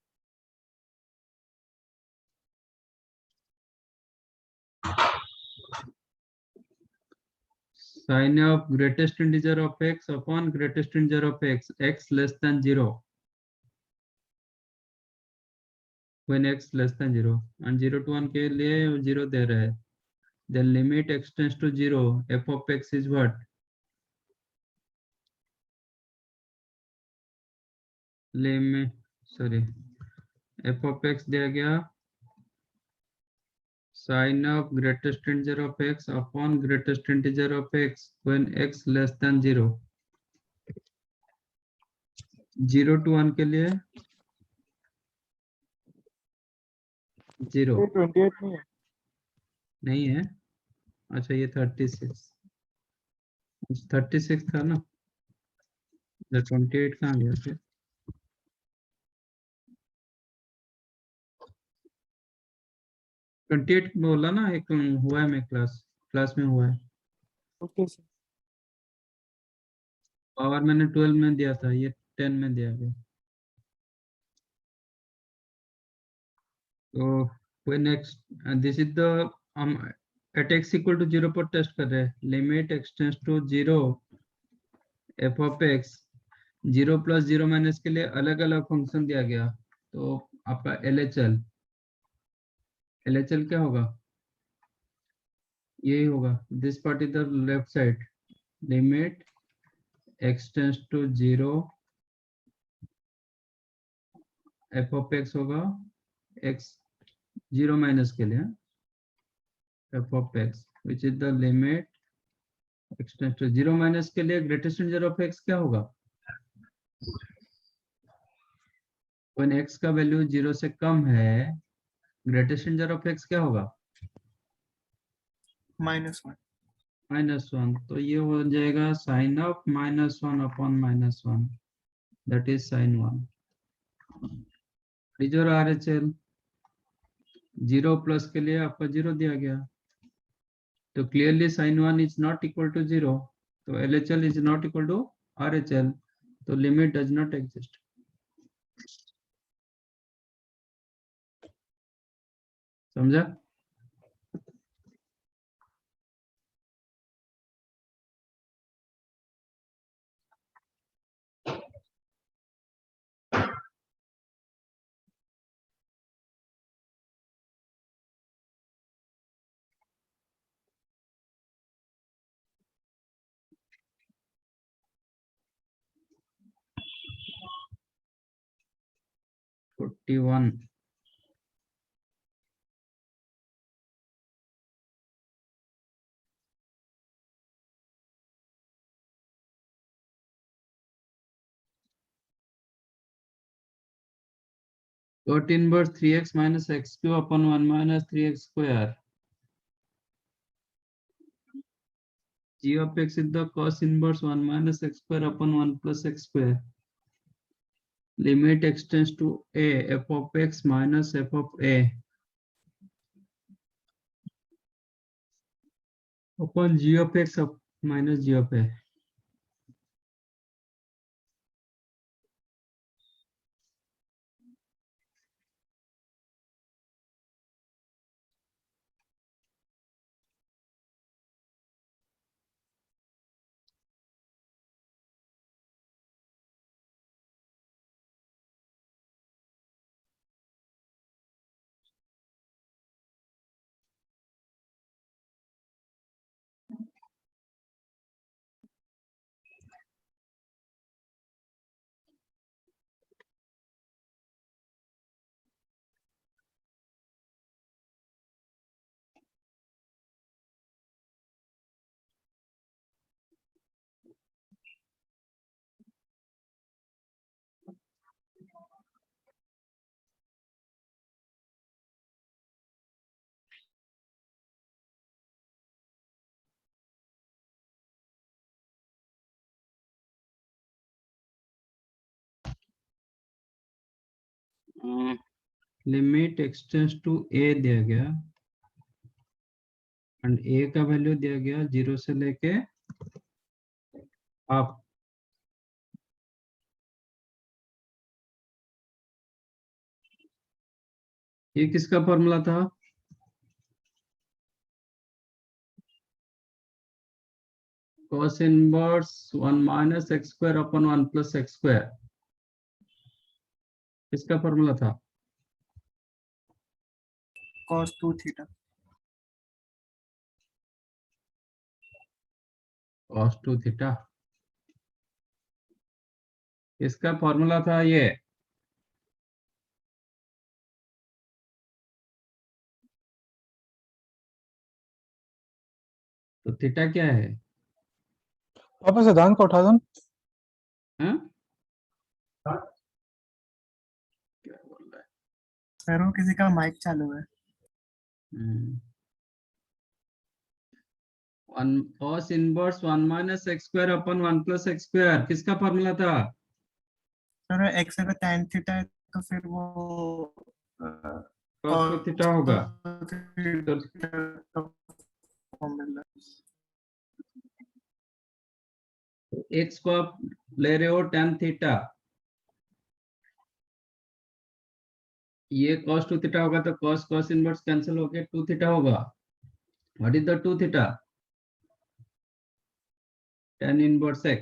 Sign of greatest integer of x upon greatest integer of x less than 0 when x less than 0 and 0 to 1 के लिए 0 दे रहा है। Then limit x tends to 0 f of x is what? Limit, sorry, f of x दिया गया sin of greatest integer of x upon greatest integer of x when x less than 0, 0 to 1 के लिए 0 ये 28 नहीं है. नहीं है। अच्छा ये 36 था ना, 28 कहाँ गया फिर? 28 बोला ना, एक हुआ है, मैं क्लास में हुआ है। Okay sir. पावर मैंने 12 में दिया था, ये 10 में दिया गया। तो when x this is the हम at x equal to 0 पर टेस्ट कर रहे हैं। Limit x tends to 0 f of x 0 plus 0 minus के लिए अलग अलग फंक्शन दिया गया। तो आपका LHL क्या होगा? यही होगा, this part is the left side. Limit x tends to 0 f of x होगा x 0 माइनस के लिए f of x which is the limit x tends to 0 minus के लिए ग्रेटेस्ट इंटीजर ऑफ x क्या होगा? when x का value 0 से कम है, ग्रेटेस्ट इंटीजर ऑफ x क्या होगा? -1. -1। तो ये हो जाएगा sine of -1 upon -1, that is sine 1। और RHL 0 प्लस के लिए आपका 0 दिया गया, तो clearly sine 1 is not equal to 0, तो LHL is not equal to RHL, तो लिमिट डज नॉट एग्जिस्ट। समझा? Forty one. cot inverse 3x minus x cube upon 1 minus 3x square. G of x is the cos inverse 1 minus x square upon 1 plus x square. Limit x tends to a f of x minus f of a upon g of x of minus g of a. Limit x tends to a दिया गया and ए का value दिया गया 0 से लेके आप ये किसका फॉर्मूला था? cos inverse 1 minus x square upon 1 plus x square, किसका फॉर्मूला था? cos 2 theta. cos 2 थीटा, इसका फॉर्मूला था ये। तो थीटा क्या है? वापस सिद्धांत को उठा दो ना। हाँ? क्या बोल रहा है? सर वो किसी का माइक चालू है। One cos inverse 1 minus x square upon 1 plus x square, किसका फॉर्मूला था? सर x अगर tan थीटा है तो फिर वो cos 2 थीटा होगा। तो एक्स को आप ले रहे हो tan थीटा, ये cos 2 थीटा होगा तो cos इनवर्स कैंसिल होके 2 थीटा होगा। What is the 2 theta? tan inverse x।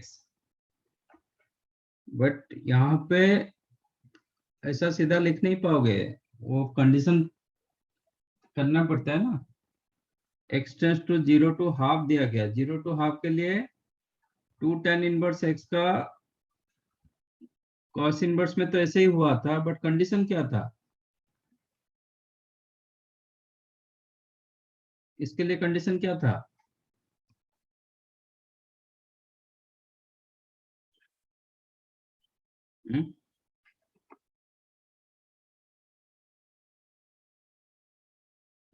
But यहाँ पे ऐसा सीधा लिख नहीं पाओगे, वो कंडीशन करना पड़ता है ना। x tends to 0 to half दिया गया, 0 टू हाफ के लिए 2 tan इनवर्स x का cos इनवर्स में तो ऐसे ही हुआ था, बट कंडीशन क्या था? इसके लिए कंडीशन क्या था?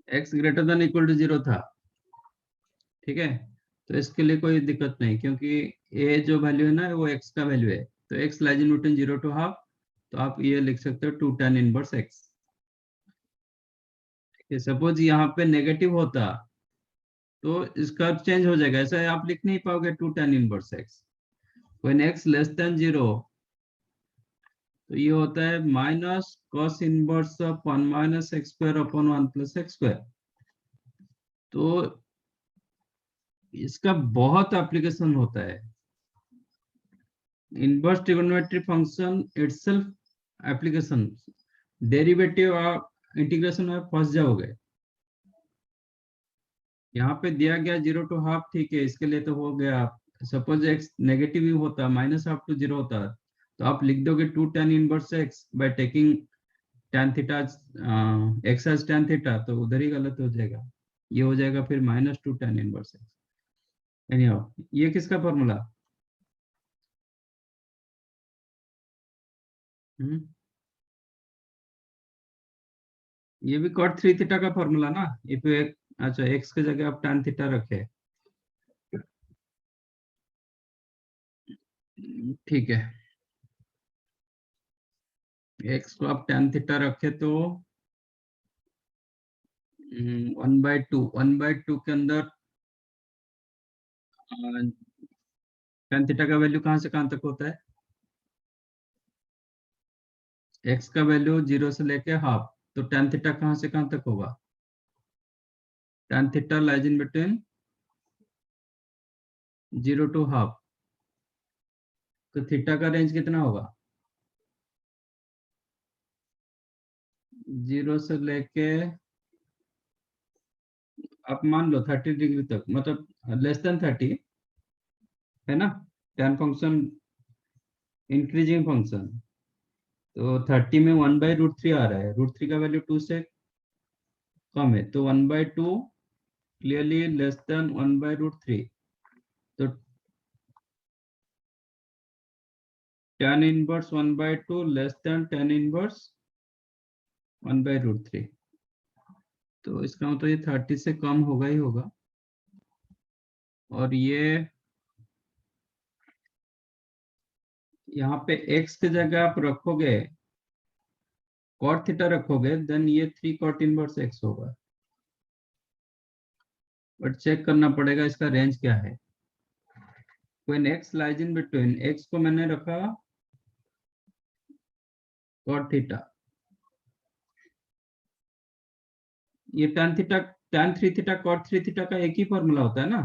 x greater than equal to 0 था, ठीक है। तो इसके लिए कोई दिक्कत नहीं, क्योंकि a जो वैल्यू है ना वो x का वैल्यू है, तो x lies in between 0 to half, तो आप ये लिख सकते हो 2 tan इनवर्स x। सपोज यहाँ पे नेगेटिव होता तो इसका चेंज हो जाएगा, ऐसा आप लिख नहीं पाओगे 2 tan inverse x। When x less than 0 तो ये होता है minus cos inverse of 1 minus x square upon 1 plus x square. तो इसका बहुत एप्लीकेशन होता है। Inverse trigonometry function itself application, derivative आप इंटीग्रेशन में फंस जाओगे। यहाँ पे दिया गया 0 टू हाफ, ठीक है, इसके लिए तो हो गया। सपोज x नेगेटिव ही होता, माइनस हाफ टू 0 होता, तो आप लिख दोगे 2 tan inverse x by taking tan theta x as tan theta, तो उधर ही गलत हो जाएगा। ये हो जाएगा फिर -2 tan इनवर्स x। एनीहाउ, ये किसका फॉर्मूला? ये भी cot 3 थीटा का फॉर्मूला ना। इफ अच्छा x की जगह आप tan थीटा रखे, ठीक है, x को आप tan थीटा रखे तो 1/2 के अंदर tan थीटा का वैल्यू कहां से कहां तक होता है? x का वैल्यू 0 से लेके हाफ, तो tan थीटा कहां से कहां तक होगा? tan theta lies in between 0 to half, तो थीटा का रेंज कितना होगा? 0 से लेके आप मान लो 30 डिग्री तक, मतलब लेस देन 30 है ना। tan फंक्शन इंक्रीजिंग फंक्शन, तो 30 में 1/√3 आ रहा है, √3 का वैल्यू 2 से कम है, तो 1/2 क्लियरली लेस देन 1/√3। तो tan inverse 1/2 less than tan inverse 1/√3, तो इसका मतलब ये 30 से कम होगा ही होगा। और ये यहाँ पे x की जगह आप रखोगे cot थीटा रखोगे देन ये 3 cot इनवर्स x होगा, बट चेक करना पड़ेगा इसका रेंज क्या है। When x lies in between, x को मैंने रखा cot थीटा, ये tan theta tan 3 theta cot 3 theta का एक ही फॉर्मूला होता है ना,